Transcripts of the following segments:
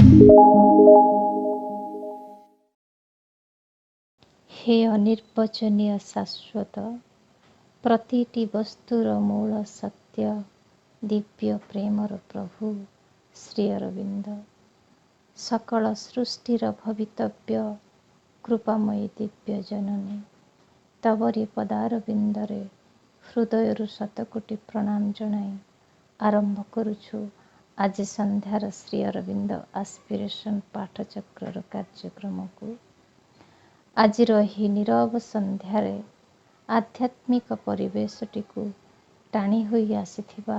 हे अनिर्वचनीय शाश्वत प्रतिटी वस्तुर मूल सत्य दिव्य प्रेमर प्रभु श्री अरविंद सकल सृष्टिर भवितव्य कृपामयी दिव्य जननी तवरी पदारविंदरे हृदयरु शतकोटी प्रणाम जणाई आरंभ करुछु आज संध्यार श्री अरविंद आस्पिरेशन पाठचक्र कार्यक्रम को आजिर ही नीरव संध्यारे आध्यात्मिक परिवेशटी को टाणी होई आसीथिबा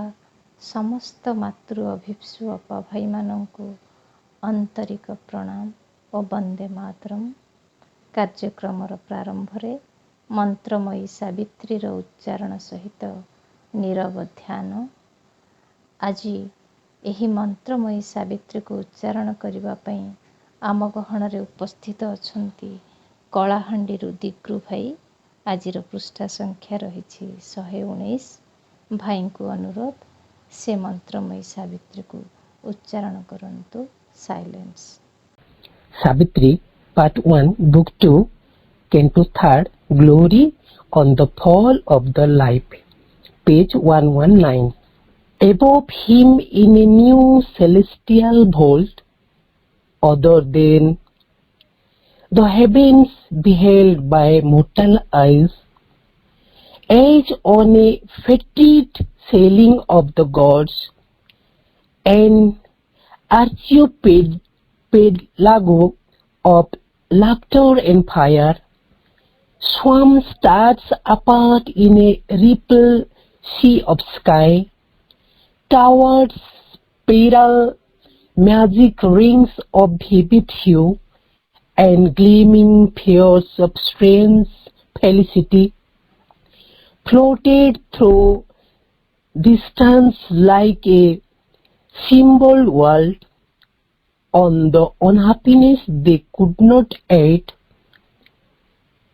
समस्त मातृ अभिप्सु अपा भाई मानंकु आंतरिक प्रणाम और वंदे मातरम। कार्यक्रमर प्रारंभरे मंत्रमयी सावित्रीर उच्चारण सहित नीरव ध्यान। आज एही मंत्रमयी सावित्री को उच्चारण करने पई आम गहन उपस्थित अछंती कलाहांडी दिग्रु भाई। आजिर पृष्ठा संख्या रही 119। भाई को अनुरोध से मंत्रमयी सावित्री को उच्चारण करंतु। Silence. Savitri, Part 1, Book 2, Canto 3rd, Glory on the Fall of the Life, page 119. Above him in a new celestial vault, other than the heavens beheld by mortal eyes, as on a fated sailing of the gods, an archipelago of laughter and fire, swam stars apart in a ripple sea of sky, towered spiral magic rings of vivid hue, and gleaming spheres of strange felicity, floated through distance like a symbol world on the unhappiness they could not aid,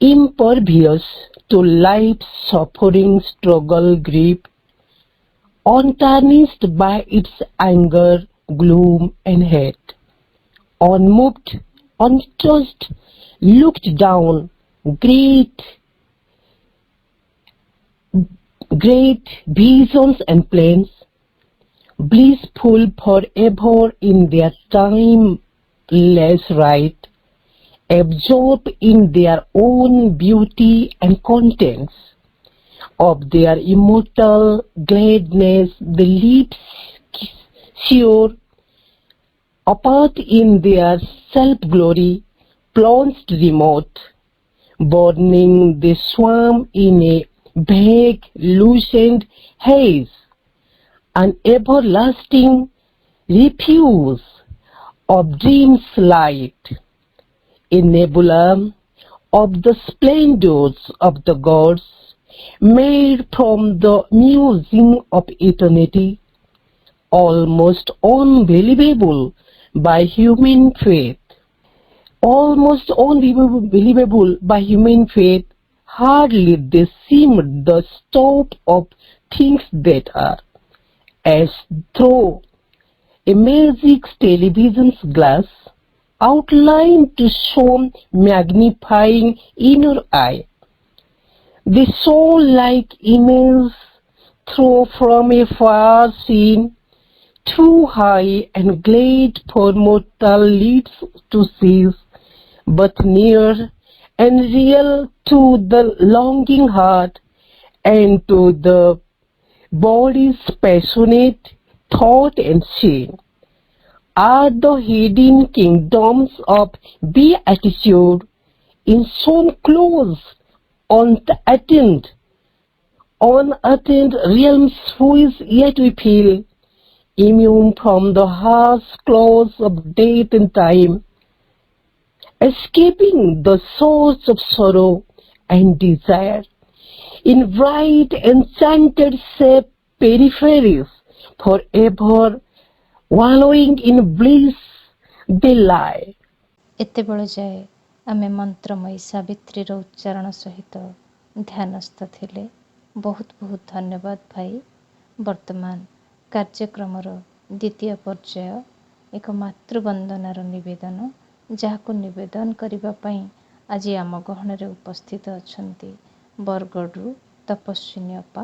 impervious to life's suffering, struggle, grief, untarnished by its anger, gloom, and hate, unmoved, untouched, looked down, great visions and plans, blissful forever in their timeless right, absorbed in their own beauty and contents of their immortal gladness, the lips sure, apart in their self-glory, plunged remote, burning they swam in a vague, lucent haze, an everlasting refuse of dreams light, a nebula of the splendors of the gods, made from the musing of eternity, almost unbelievable by human faith. Almost unbelievable by human faith, hardly they seemed the stuff of things that are, as through a magic television's glass, outlined to show magnifying inner eye. They saw like images through from a far scene, too high and great for mortal lids to seize, but near and real to the longing heart and to the body's passionate thought and shame, are the hidden kingdoms of beatitude in some close, unattained realms which yet we feel immune from the harsh claws of death and time, escaping the source of sorrow and desire, in bright enchanted safe peripheries, forever wallowing in bliss they lie. एते bell जाए आमे मंत्रमयी सावित्रीर उच्चारण सहित ध्यानस्थ थिले। बहुत बहुत धन्यवाद भाई। वर्तमान कार्यक्रमर द्वितीय पर्याय एक मातृवंदनार निवेदन जहाको निवेदन करने पाई आज आम गहन उपस्थित अछंती बरगढ़ तपस्विनी अपा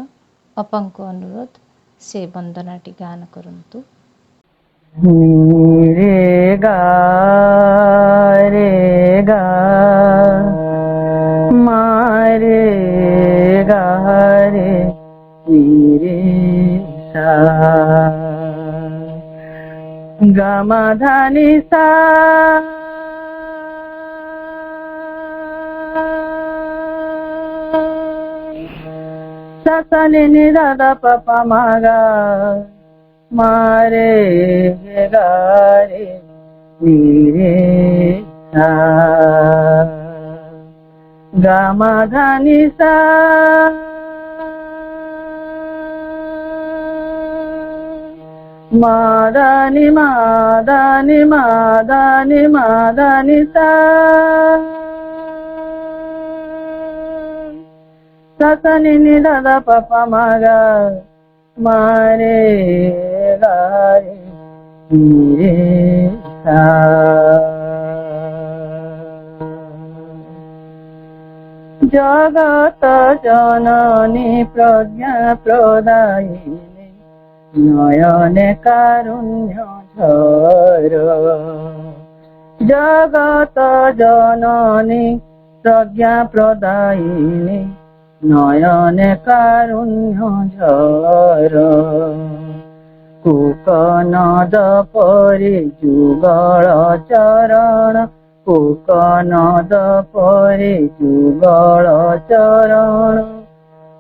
अपा को अनुरोध से वंदनाटी गान करंतु। रे गा मारे गा रे सा गा धानी सा सा नि दादा पापा मागा मारे गा रे सा गा धानी सा मादानी मादानी मादानी मादानी सा सा नि दादा पापा मागा मारे गा रे सा जगत जननी प्रज्ञा प्रदायिनी नयने कारुण्य झर जगत जननी प्रज्ञा प्रदायिनी नयने कारुण्य झर कुकनद परि जुगल चरण कुकनद परि जुगल चरण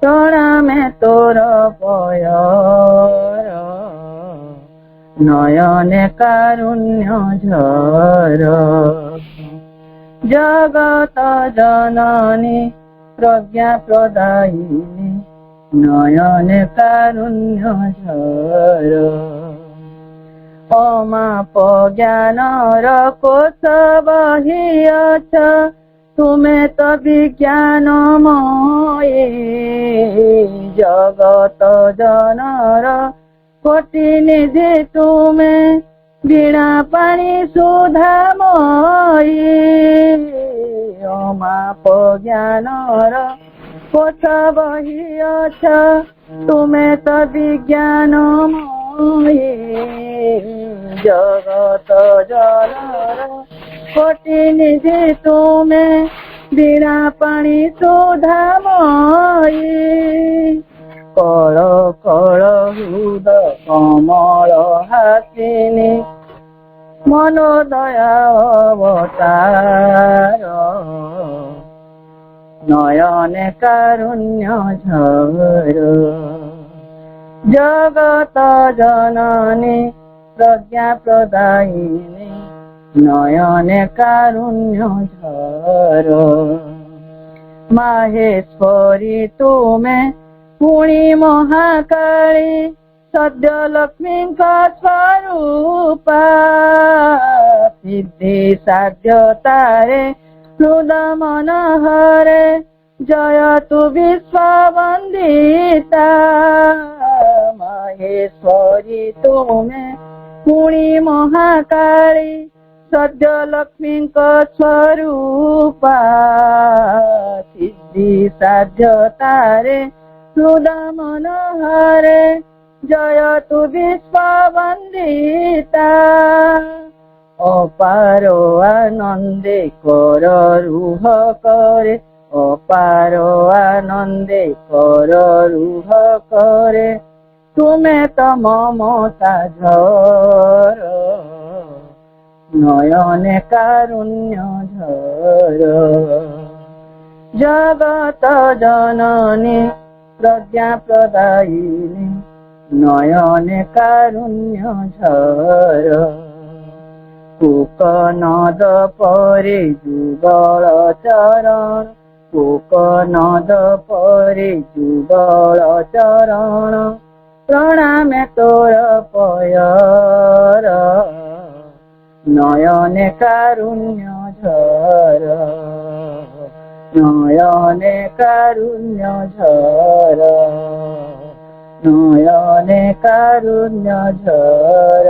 प्रणामे तोर पयर नयने कारुण्य झर जगत जननी प्रज्ञा प्रदायिनी नयने कारुण्य झर अमाप ज्ञानर कोश बही अछ तुमे तो विज्ञानमयी जगत जनर कोटि निधि तुमे वीणा पाणी सुधामयी अमाप ज्ञानर कोश बही अछ तुमे तो विज्ञानमयी जगत जनर कोटि निधि तुमे वीणा पाणी सुधामयी कल कल हृद कमल हासिनी मनोदया अवतार नयने कारुण्य झर जगत जननी प्रज्ञा प्रदायिनी नयने कारुण्य झर माहेश्वरी तुमे पुणी महाकाली सद्य लक्ष्मी स्वरूपा सिद्धि साध्यतारे हृद मन हरे जयतु विश्ववंदिता माहेश्वरी तुमे पुणी महाकाली सद्य लक्ष्मी स्वरूपा सिद्धि साध्यतारे हृद मन हरे जयतु विश्ववंदिता अपारो आनंदे कर रूह करे अपारो आनंदे कर रूह करे तुमे तो ममता झर नयने कारुण्य झर जगत जननी प्रज्ञा प्रदायिनी नयने कारुण्य झर कुकनद परि जुगल चरण कुकनद परि जुगल चरण प्रणामे तोर पयर नयने कारुण्य झर नयने कारुण्य झर नयने कारुण्य झर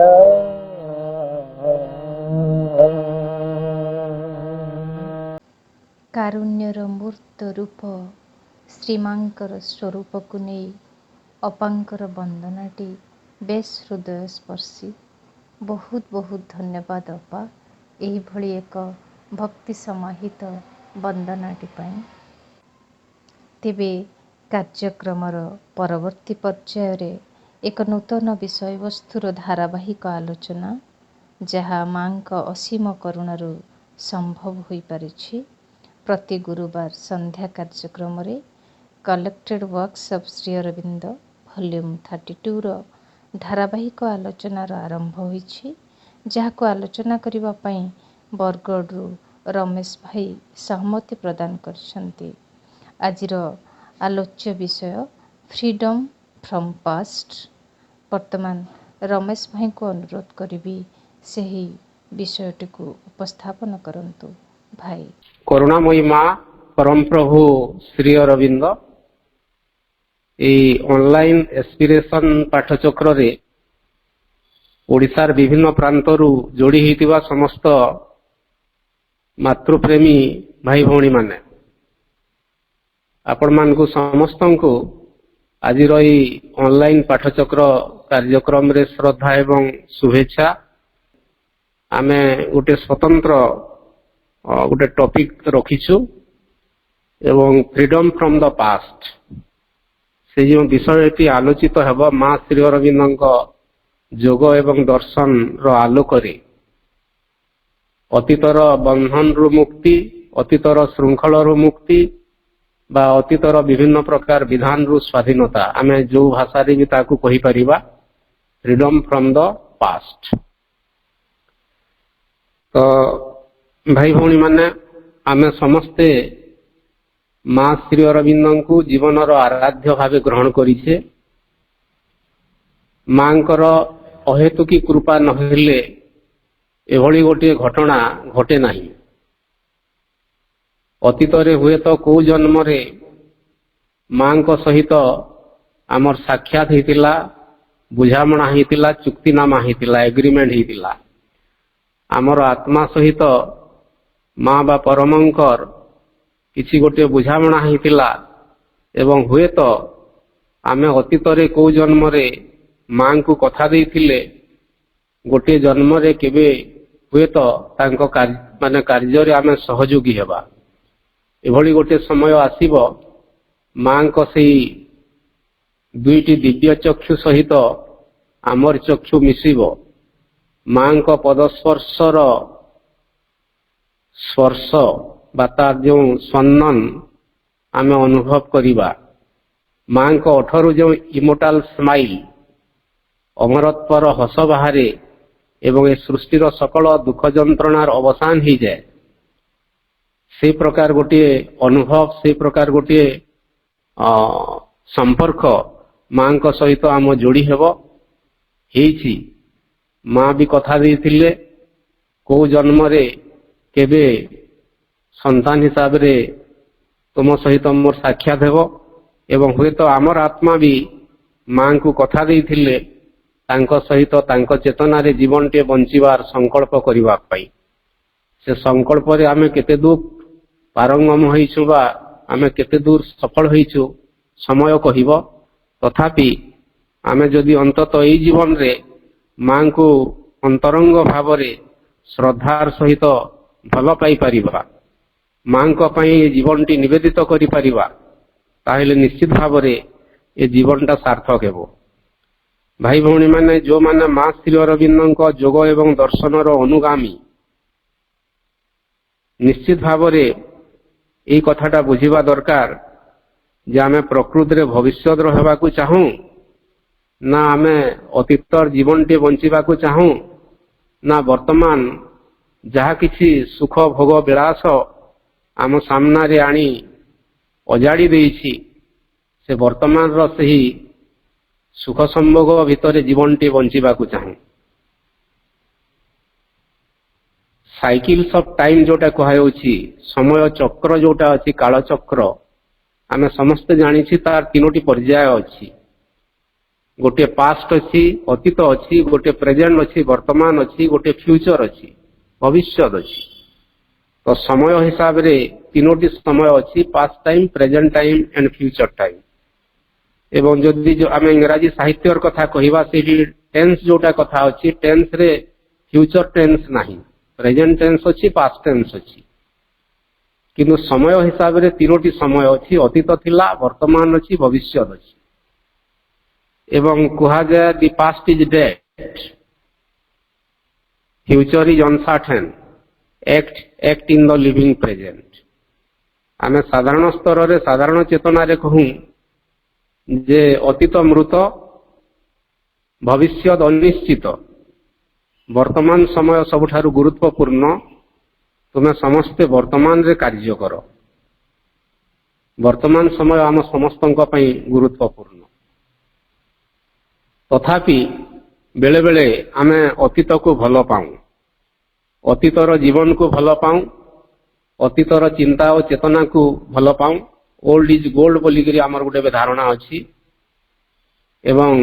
କାରୁଣ୍ୟର ମୂର୍ତ୍ତ ରୂପ ଶ୍ରୀମାଙ୍କର ସ୍ୱରୂପକୁ ନେଇ ଅପାଙ୍କର ବନ୍ଦନାଟି ବେଶ୍ ହୃଦୟସ୍ପର୍ଶୀ। ବହୁତ ବହୁତ ଧନ୍ୟବାଦ ଅପା ଏହିଭଳି ଏକ ଭକ୍ତି ସମାହିତ ବନ୍ଦନାଟି ପାଇଁ। ତେବେ କାର୍ଯ୍ୟକ୍ରମର ପରବର୍ତ୍ତୀ ପର୍ଯ୍ୟାୟରେ ଏକ ନୂତନ ବିଷୟବସ୍ତୁର ଧାରାବାହିକ ଆଲୋଚନା, ଯାହା ମାଙ୍କ ଅସୀମ କରୁଣାରୁ ସମ୍ଭବ ହୋଇପାରିଛି। ପ୍ରତି ଗୁରୁବାର ସନ୍ଧ୍ୟା କାର୍ଯ୍ୟକ୍ରମରେ collected works of Shri Aurobindo volume 32ର ଧାରାବାହିକ ଆଲୋଚନାର ଆରମ୍ଭ ହୋଇଛି, ଯାହାକୁ ଆଲୋଚନା କରିବା ପାଇଁ ବରଗଡ଼ରୁ ରମେଶ ଭାଇ ସହମତି ପ୍ରଦାନ କରିଛନ୍ତି। ଆଜିର ଆଲୋଚ୍ୟ ବିଷୟ ଫ୍ରିଡମ୍ ଫ୍ରମ୍ ପାଷ୍ଟ। ବର୍ତ୍ତମାନ ରମେଶ ଭାଇଙ୍କୁ ଅନୁରୋଧ କରିବି ସେହି ବିଷୟଟିକୁ ଉପସ୍ଥାପନ କରନ୍ତୁ। ଭାଇ। କରୁଣାମୟୀ ମା ପରମ ପ୍ରଭୁ ଶ୍ରୀ ଅରବିନ୍ଦ ଏହି ଅନଲାଇନ ଏସ୍ପିରେସନ ପାଠଚକ୍ରରେ ଓଡ଼ିଶାର ବିଭିନ୍ନ ପ୍ରାନ୍ତରୁ ଯୋଡ଼ି ହୋଇଥିବା ସମସ୍ତ ମାତୃପ୍ରେମୀ ଭାଇ ଭଉଣୀମାନେ, ଆପଣମାନଙ୍କୁ ସମସ୍ତଙ୍କୁ ଆଜିର ଏହି ଅନଲାଇନ ପାଠଚକ୍ର କାର୍ଯ୍ୟକ୍ରମରେ ଶ୍ରଦ୍ଧା ଏବଂ ଶୁଭେଚ୍ଛା। ଆମେ ଗୋଟେ ସ୍ୱତନ୍ତ୍ର ଗୋଟେ ଟପିକ ରଖିଛୁ ଏବଂ ଫ୍ରିଡମ୍ ଫ୍ରମ୍ ଦ ପାଷ୍ଟ, ସେ ଯେଉଁ ବିଷୟଟି ଆଲୋଚିତ ହେବ ମା ଶ୍ରୀ ଅରବିନ୍ଦଙ୍କ ଯୋଗ ଏବଂ ଦର୍ଶନର ଆଲୋକରେ ଅତୀତର ବନ୍ଧନରୁ ମୁକ୍ତି, ଅତୀତର ଶୃଙ୍ଖଳରୁ ମୁକ୍ତି ବା ଅତୀତର ବିଭିନ୍ନ ପ୍ରକାର ବିଧାନରୁ ସ୍ୱାଧୀନତା, ଆମେ ଯେଉଁ ଭାଷାରେ ବି ତାକୁ କହିପାରିବା ଫ୍ରିଡମ୍ ଫ୍ରମ୍ ଦ ପାଷ୍ଟ। ତ ଭାଇ ଭଉଣୀମାନେ, ଆମେ ସମସ୍ତେ ମା ଶ୍ରୀ ଅରବିନ୍ଦଙ୍କୁ ଜୀବନର ଆରାଧ୍ୟ ଭାବେ ଗ୍ରହଣ କରିଛେ। ମାଙ୍କର ଅହେତୁକୀ କୃପା ନହେଲେ ଏଭଳି ଗୋଟିଏ ଘଟଣା ଘଟେ ନାହିଁ। ଅତୀତରେ ହୁଏତ କୋଉ ଜନ୍ମରେ ମାଙ୍କ ସହିତ ଆମର ସାକ୍ଷାତ ହେଇଥିଲା, ବୁଝାମଣା ହେଇଥିଲା, ଚୁକ୍ତିନାମା ହେଇଥିଲା, ଏଗ୍ରିମେଣ୍ଟ ହେଇଥିଲା। ଆମର ଆତ୍ମା ସହିତ ମା ବା ପରମଙ୍କର କିଛି ଗୋଟିଏ ବୁଝାମଣା ହେଇଥିଲା ଏବଂ ହୁଏତ ଆମେ ଅତୀତରେ କୋଉ ଜନ୍ମରେ ମାଙ୍କୁ କଥା ଦେଇଥିଲେ, ଗୋଟିଏ ଜନ୍ମରେ କେବେ ହୁଏତ ତାଙ୍କ କାର୍ଯ୍ୟରେ ଆମେ ସହଯୋଗୀ ହେବା। ଏଭଳି ଗୋଟିଏ ସମୟ ଆସିବ, ମାଙ୍କ ସେହି ଦୁଇଟି ଦିବ୍ୟ ଚକ୍ଷୁ ସହିତ ଆମର ଚକ୍ଷୁ ମିଶିବ। ମାଙ୍କ ପଦସ୍ପର୍ଶର ସ୍ପର୍ଶ ବା ତାର ଯେଉଁ ସମ୍ମାନ ଆମେ ଅନୁଭବ କରିବା। ମାଙ୍କ ଓଠରୁ ଯେଉଁ ଇମୋର୍ଟାଲ ସ୍ମାଇଲ, ଅମରତ୍ୱର ହସ ବାହାରେ ଏବଂ ଏ ସୃଷ୍ଟିର ସକଳ ଦୁଃଖ ଯନ୍ତ୍ରଣାର ଅବସାନ ହେଇଯାଏ। ସେହି ପ୍ରକାର ଗୋଟିଏ ଅନୁଭବ, ସେହି ପ୍ରକାର ଗୋଟିଏ ସମ୍ପର୍କ ମାଙ୍କ ସହିତ ଆମ ଯୋଡ଼ି ହେବ, ହେଇଛି। ମା ବି କଥା ଦେଇଥିଲେ କୋଉ ଜନ୍ମରେ କେବେ ସନ୍ତାନ ହିସାବରେ ତୁମ ସହିତ ମୋର ସାକ୍ଷାତ ହେବ ଏବଂ ହୁଏତ ଆମର ଆତ୍ମା ବି ମାଙ୍କୁ କଥା ଦେଇଥିଲେ ତାଙ୍କ ସହିତ ତାଙ୍କ ଚେତନାରେ ଜୀବନଟିଏ ବଞ୍ଚିବାର ସଂକଳ୍ପ କରିବା ପାଇଁ। ସେ ସଂକଳ୍ପରେ ଆମେ କେତେ ଦୂର ପାରଙ୍ଗମ ହୋଇଛୁ ବା ଆମେ କେତେ ଦୂର ସଫଳ ହୋଇଛୁ ସମୟ କହିବ। ତଥାପି ଆମେ ଯଦି ଅନ୍ତତଃ ଏହି ଜୀବନରେ ମାଙ୍କୁ ଅନ୍ତରଙ୍ଗ ଭାବରେ ଶ୍ରଦ୍ଧାର ସହିତ ଭଲ ପାଇପାରିବା, ମାଙ୍କ ପାଇଁ ଏ ଜୀବନଟି ନିବେଦିତ କରିପାରିବା, ତାହେଲେ ନିଶ୍ଚିତ ଭାବରେ ଏ ଜୀବନଟା ସାର୍ଥକ ହେବ। ଭାଇ ଭଉଣୀମାନେ, ଯେଉଁମାନେ ମା ଶ୍ରୀ ଅରବିନ୍ଦଙ୍କ ଯୋଗ ଏବଂ ଦର୍ଶନର ଅନୁଗାମୀ, ନିଶ୍ଚିତ ଭାବରେ ଏହି କଥାଟା ବୁଝିବା ଦରକାର ଯେ ଆମେ ପ୍ରକୃତିରେ ଭବିଷ୍ୟତର ହେବାକୁ ଚାହୁଁ ନା ଆମେ ଅତୀତର ଜୀବନଟି ବଞ୍ଚିବାକୁ ଚାହୁଁ, ନା ବର୍ତ୍ତମାନ ଯାହା କିଛି ସୁଖ ଭୋଗ ବିଳାସ ଆମ ସାମ୍ନାରେ ଆଣି ଅଜାଡ଼ି ଦେଇଛି, ସେ ବର୍ତ୍ତମାନର ସେହି ସୁଖ ସମ୍ଭୋଗ ଭିତରେ ଜୀବନଟି ବଞ୍ଚିବାକୁ ଚାହୁଁ। ସାଇକିଲ୍ସ ଅଫ୍ ଟାଇମ୍ ଯୋଉଟା କୁହାଯାଉଛି, ସମୟ ଚକ୍ର ଯୋଉଟା ଅଛି, କାଳଚକ୍ର, ଆମେ ସମସ୍ତେ ଜାଣିଛୁ ତାର ତିନୋଟି ପର୍ଯ୍ୟାୟ ଅଛି। ଗୋଟିଏ ପାଷ୍ଟ ଅଛି, ଅତୀତ ଅଛି, ଗୋଟିଏ ପ୍ରେଜେଣ୍ଟ ଅଛି, ବର୍ତ୍ତମାନ ଅଛି, ଗୋଟିଏ ଫ୍ୟୁଚର ଅଛି, ଭବିଷ୍ୟତ ଅଛି। तो समय हिसाब रे तीनोटी समय अच्छी past time present time and future time एवं जदि जो आम इंग्राजी साहित्यर कथा कहवा से टेन्स जोटा कथा अच्छी टेन्स रे फ्यूचर टेन्स नहीं प्रेजेंट टेन्स अच्छी पास्ट टेन्स अच्छी किंतु समय हिसाब रे तीनोटी समय अच्छी अतीत थिला वर्तमान अच्छी भविष्य अच्छी एवं कहा जाए the past is dead future is uncertain act in the living present आम साधारण स्तर रे साधारण चेतना रे कहूं जे अतीत मृत भविष्य अनिश्चित वर्तमान समय सबुठारु गुरुत्वपूर्ण तुम्हें समस्ते वर्तमान रे कार्य कर वर्तमान समय आम समस्तों पई गुरुत्वपूर्ण तथापि बेले बेले आमे अतीत को भल पाऊं अतीतर जीवन को भल पाऊं अतीतर चिंता और चेतना को भल पाऊं ओल्ड इज गोल्ड बोलिकी आमर गोटे धारणा अच्छी एवं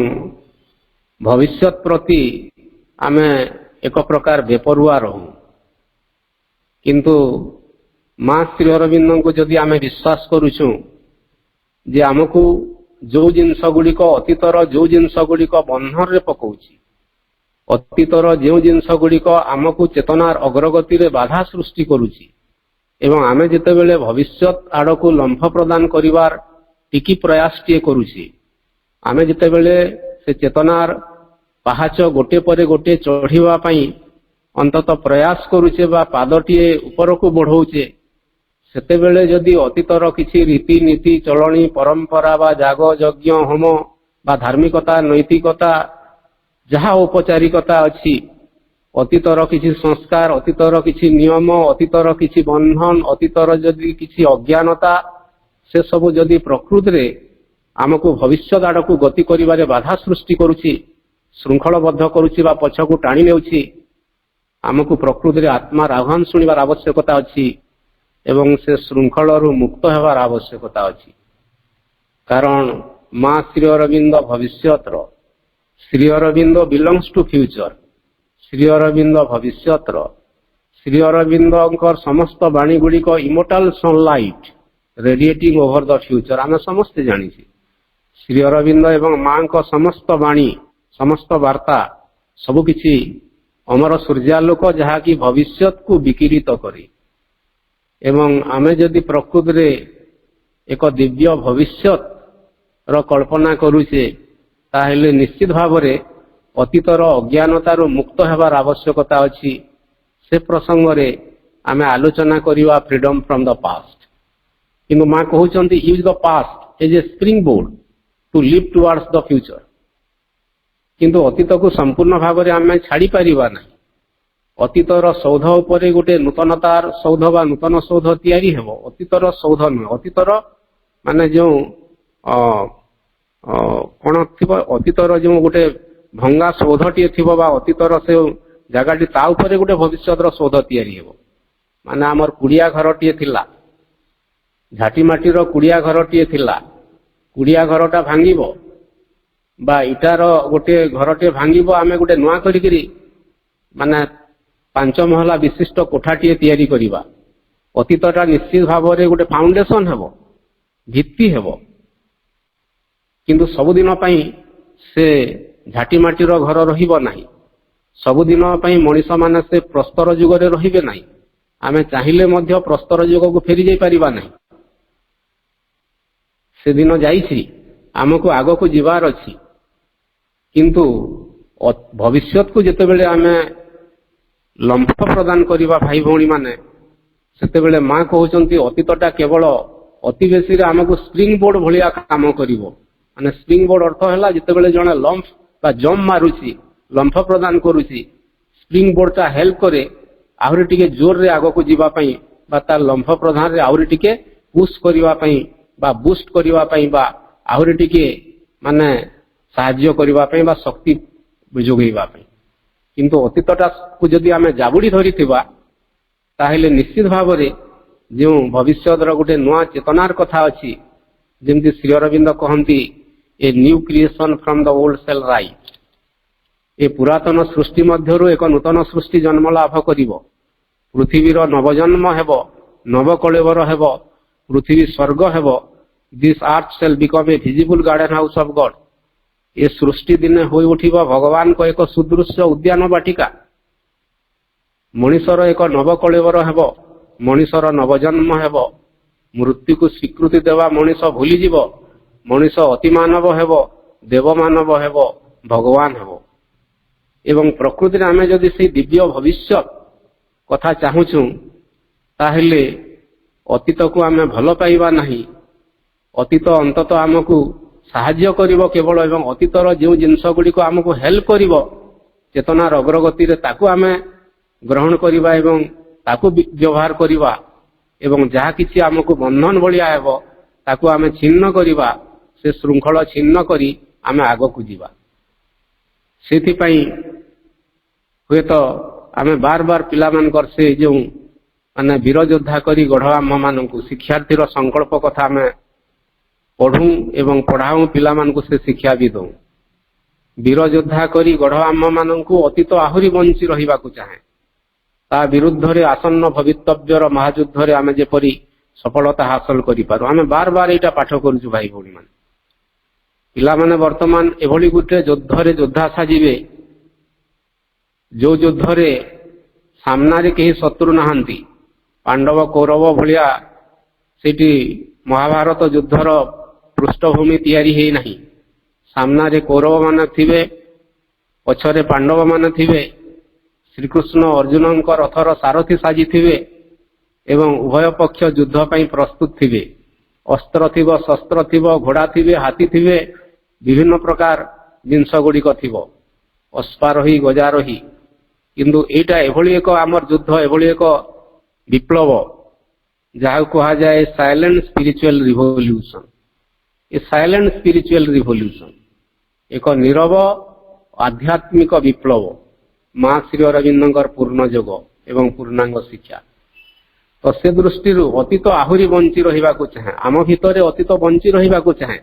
भविष्य प्रति आमे एक प्रकार बेपरुआ रहूं किंतु मां श्री अरविंद को जदि आमे विश्वास करूछुं जे आमको जो जिनस गुड़िक अतीतर जो जिनस गुड़िक बंधन रे पकाउछि अतीतर जो जिनस गुड़िक आमको चेतनार अग्रगति रे बाधा सृष्टि करुछि एवं आमे जेतेबेले भविष्यत आड़को लंफ प्रदान करिवार टिकी प्रयास टिए करुछि आमे जेतेबेले से चेतनार पाहाच गोटे परे गोटे चढ़िवा पई अंतत प्रयास करुचे बा पादटिए ऊपर को बढ़ौचे सेतेबेले जदि अतीतर किछि रीति नीति चलणी परंपरा बा जाग यज्ञ होम बा धार्मिकता नैतिकता जहा औपचारिकता अच्छी अतीतर किछि संस्कार अतीतर किछि नियम अतीतर किछि बंधन अतीतर जदि किछि अज्ञानता से सब जदि प्रकृति रे आमको भविष्य आड़को गति करिवारे बाधा सृष्टि करुछि श्रृंखलबद्ध करुछि बा पछकु टाणी नेउछि आमको प्रकृति रे आत्मार आह्वान शुणिबार आवश्यकता अछि एवं से श्रृंखलरू मुक्त हेबार आवश्यकता अछि कारण मां श्री अरविंद भविष्यतर Shri Aurobindo belongs to future Shri Aurobindo भविष्यतर श्री अरविंदर समस्त वाणी गुड़िक immortal sunlight radiating over the future आम समस्ते जानी श्री अरविंद एवं मां को समस्त वाणी समस्त वार्ता सबुकिछि अमर सूर्यालोक जहाँकि भविष्यत को विकिरित करे एवं आमे जदि प्रकृति रे एक दिव्य भविष्यत रो कल्पना करूचे ताहेले निश्चित भाव रे अतीतर अज्ञानतार मुक्त हेबार आवश्यकता अछि से प्रसंग रे आमे आलोचना करिवा फ्रीडम फ्रॉम द पास्ट किंतु मां कहउचंती use the past as a springboard to live towards the future किंतु अतीत को संपूर्ण भाव रे आमे छाड़ी परिबा नाही अतीतर सौध उपरे गोटे नूतनतार सौध बा नूतन सौध तैयारी हेबो अतीतर सौध नुह अतीतर माने जो कोन थिबो अतीतर जो गोटे भंगा सौधटी थिबो बा अतीतर से जगाटी ता उपरे गोटे भविष्यतर सौध तैयारी हेबो माने हमर कुड़िया घरटी थिला झाटी माटीर कुड़िया घरटी थिला कुड़िया घरटा भांगिबो बा इटार गोटे घरटे भांगिबो आमे गोटे नुआ करिकरी माने 5 महला विशिष्ट कोठाटी तैयारी करिबा अतीतटा निश्चित भाव रे गोटे फाउंडेशन हेबो भित्ति हेबो किंतु सबुदिन पई से झाटी माटीर घर रहिबो नाही सबुदिन पई मनीष माने से प्रस्तर युग रे रहिबे नाही आमे चाहिले मध्य प्रस्तर युग को फेरी जाई परिबा नाही से दिन जाईछि आमको आगो को जीवार अछि किंतु भविष्यत को जेतेबेले आमे लंफ प्रदान करिबा भाई भौणी माने सेतेबेले मां कहउचंती अतीतटा केवल अति बेसी रे आमको स्प्रिंग बोर्ड भलिया काम करिवो माने स्प्रिंग बोर्ड अर्थ हैला जेतेबेले जणे लंफ बा जम मारुछि लंफ प्रदान करूछि स्प्रिंग बोर्डटा हेल्प करे आहुरी टिके जोर रे आगो को जीवा पई बा ता लंफ प्रदान रे आहुरी टिके पुश करिवा पई बा बूस्ट करिवा पई बा आहुरी टिके माने साहाय्य करिवा पई बा शक्ति जोगैवा पई किंतु अतीतटा को जदि आमे जाबुड़ी धरी थिबा ताहेले निश्चित भाव रे जो भविष्यतर गोटे नुआ चेतनार कथा अछि जेमति श्री अरविंद कहंती a new creation from the old self राइट ए पुरातन सृष्टि मध्यरु एक नूतन सृष्टि जन्म लाभ करिवो ପୃଥିବୀର ନବଜନ୍ମ ହେବ, ନବକଳେବର ହେବ, ପୃଥିବୀ ସ୍ୱର୍ଗ ହେବ। This earth shall become a visible garden house of God। ଏ ସୃଷ୍ଟି ଦିନେ ହୋଇ ଉଠିବ ଭଗବାନଙ୍କ ଏକ ସୁଦୃଶ୍ୟ ଉଦ୍ୟାନ ବାଟିକା। ମଣିଷର ଏକ ନବକଳେବର ହେବ, ମଣିଷର ନବଜନ୍ମ ହେବ। ମୃତ୍ୟୁକୁ ସ୍ୱୀକୃତି ଦେବା ମଣିଷ ଭୁଲିଯିବ। ମଣିଷ ଅତିମାନବ ହେବ, ଦେବମାନବ ହେବ, ଭଗବାନ ହେବ। ଏବଂ ପ୍ରକୃତିରେ ଆମେ ଯଦି ସେହି ଦିବ୍ୟ ଭବିଷ୍ୟତ କଥା ଚାହୁଁଛୁ, ତାହେଲେ ଅତୀତକୁ ଆମେ ଭଲ ପାଇବା ନାହିଁ। ଅତୀତ ଅନ୍ତତଃ ଆମକୁ ସାହାଯ୍ୟ କରିବ କେବଳ, ଏବଂ ଅତୀତର ଯେଉଁ ଜିନିଷ ଗୁଡ଼ିକ ଆମକୁ ହେଲ୍ପ କରିବ ଚେତନାର ଅଗ୍ରଗତିରେ, ତାକୁ ଆମେ ଗ୍ରହଣ କରିବା ଏବଂ ତାକୁ ବ୍ୟବହାର କରିବା। ଏବଂ ଯାହା କିଛି ଆମକୁ ବନ୍ଧନ ଭଳିଆ ହେବ ତାକୁ ଆମେ ଛିନ୍ନ କରିବା। ସେ ଶୃଙ୍ଖଳ ଛିନ୍ନ କରି ଆମେ ଆଗକୁ ଯିବା। ସେଥିପାଇଁ ହୁଏତ ଆମେ ବାର ବାର ପିଲାମାନଙ୍କର ସେ ଯେଉଁ ବୀର ଯୋଦ୍ଧା କରି ଗଢ଼ ଆମ୍ଭମାନଙ୍କୁ ଶିକ୍ଷାର୍ଥୀର ସଂକଳ୍ପ କଥା ଆମେ ପଢ଼ୁ ଏବଂ ପଢ଼ାଉ, ପିଲାମାନଙ୍କୁ ସେ ଶିକ୍ଷା ବି ଦେଉ। ବୀର ଯୋଦ୍ଧା କରି ଗଢ଼ ଆମ୍ଭମାନଙ୍କୁ ଅତୀତ ଆହୁରି ବଞ୍ଚି ରହିବାକୁ ଚାହେଁ। ତା ବିରୁଦ୍ଧରେ ଆସନ୍ନ ଭବିତବ୍ୟର ମହାଯୁଦ୍ଧରେ ଆମେ ଯେପରି ସଫଳତା ହାସଲ କରିପାରୁ, ଆମେ ବାର ବାର ଏଇଟା ପାଠ କରୁଛୁ ଭାଇ ଭଉଣୀମାନେ। ପିଲାମାନେ ବର୍ତ୍ତମାନ ଏଭଳି ଗୋଟେ ଯୁଦ୍ଧରେ ଯୋଦ୍ଧା ସାଜିବେ, ଯେଉଁ ଯୁଦ୍ଧରେ ସାମ୍ନାରେ କେହି ଶତ୍ରୁ ନାହାନ୍ତି। ପାଣ୍ଡବ କୌରବ ଭଳିଆ ସେଠି ମହାଭାରତ ଯୁଦ୍ଧର ପୃଷ୍ଠଭୂମି ତିଆରି ହେଇନାହିଁ। ସାମ୍ନାରେ କୌରବମାନେ ଥିବେ, ପଛରେ ପାଣ୍ଡବମାନେ ଥିବେ। ଶ୍ରୀକୃଷ୍ଣ ଅର୍ଜୁନଙ୍କ ରଥର ସାରଥୀ ସାଜିଥିବେ ଏବଂ ଉଭୟ ପକ୍ଷ ଯୁଦ୍ଧ ପାଇଁ ପ୍ରସ୍ତୁତ ଥିବେ। ଅସ୍ତ୍ର ଥିବ, ଶସ୍ତ୍ର ଥିବ, ଘୋଡ଼ା ଥିବେ, ହାତୀ ଥିବେ, ବିଭିନ୍ନ ପ୍ରକାର ଜିନିଷ ଗୁଡ଼ିକ ଥିବ, ଅଶ୍ୱାରୋହୀ ଗଜାରୋହୀ। କିନ୍ତୁ ଏଇଟା ଏଭଳି ଏକ ଆମର ଯୁଦ୍ଧ, ଏଭଳି ଏକ ବିପ୍ଳବ ଯାହାକୁ କୁହାଯାଏ ସାଇଲେଣ୍ଟ ସ୍ପିରିଚୁଆଲ ରିଭଲ୍ୟୁସନ। ଏ ସାଇଲେଣ୍ଟ ସ୍ପିରିଚୁଆଲ ରିଭଲ୍ୟୁସନ ଏକ ନୀରବ ଆଧ୍ୟାତ୍ମିକ ବିପ୍ଳବ, ମା ଶ୍ରୀ ଅରବିନ୍ଦଙ୍କର ପୂର୍ଣ୍ଣ ଯୋଗ ଏବଂ ପୂର୍ଣ୍ଣାଙ୍ଗ ଶିକ୍ଷା। ତ ସେ ଦୃଷ୍ଟିରୁ ଅତୀତ ଆହୁରି ବଞ୍ଚି ରହିବାକୁ ଚାହେଁ। ଆମ ଭିତରେ ଅତୀତ ବଞ୍ଚି ରହିବାକୁ ଚାହେଁ।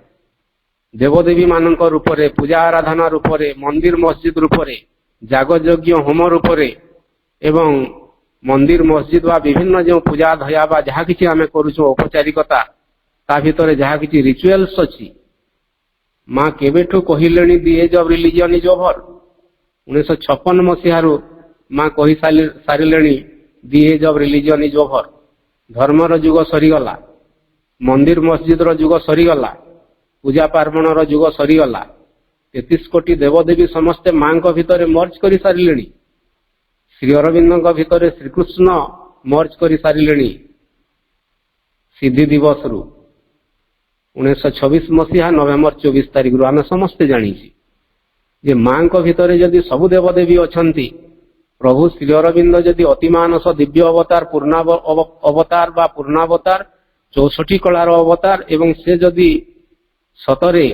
ଦେବଦେବୀ ମାନଙ୍କ ରୂପରେ, ପୂଜା ଆରାଧନା ରୂପରେ, ମନ୍ଦିର ମସଜିଦ ରୂପରେ, ଯାଗଯଜ୍ଞ ହୋମ ରୂପରେ ଏବଂ ମନ୍ଦିର ମସଜିଦ ବା ବିଭିନ୍ନ ଯେଉଁ ପୂଜା ଧୟା ବା ଯାହା କିଛି ଆମେ କରୁଛୁ ଔପଚାରିକତା, ତା ଭିତରେ ଯାହା କିଛି ରିଚୁଆଲ୍ସ ଅଛି, ମା କେବେଠୁ କହିଲେଣି the age of religion is over. 1956 ମସିହାରୁ ମା କହି ସାରିଲେଣି the age of religion is over. ଧର୍ମର ଯୁଗ ସରିଗଲା, ମନ୍ଦିର ମସଜିଦର ଯୁଗ ସରିଗଲା, ପୂଜା ପାର୍ବଣର ଯୁଗ ସରିଗଲା। 33 କୋଟି ଦେବଦେବୀ ସମସ୍ତେ ମାଙ୍କ ଭିତରେ ମର୍ଜ କରି ସାରିଲେଣି। ଶ୍ରୀ ଅରବିନ୍ଦଙ୍କ ଭିତରେ ଶ୍ରୀକୃଷ୍ଣ ମର୍ଜ କରି ସାରିଲେଣି ସିଦ୍ଧି ଦିବସରୁ। 1926 ମସିହା ନଭେମ୍ବର 24 ତାରିଖରୁ ଆମେ ସମସ୍ତେ ଜାଣିଛୁ ଯେ ମାଙ୍କ ଭିତରେ ଯଦି ସବୁ ଦେବଦେବୀ ଅଛନ୍ତି, ପ୍ରଭୁ ଶ୍ରୀ ଅରବିନ୍ଦ ଯଦି ଅତିମାନସ ଦିବ୍ୟ ଅବତାର, ଅବତାର ବା ପୂର୍ଣ୍ଣାବତାର, 64 କଳାର ଅବତାର, ଏବଂ ସେ ଯଦି ସତରେ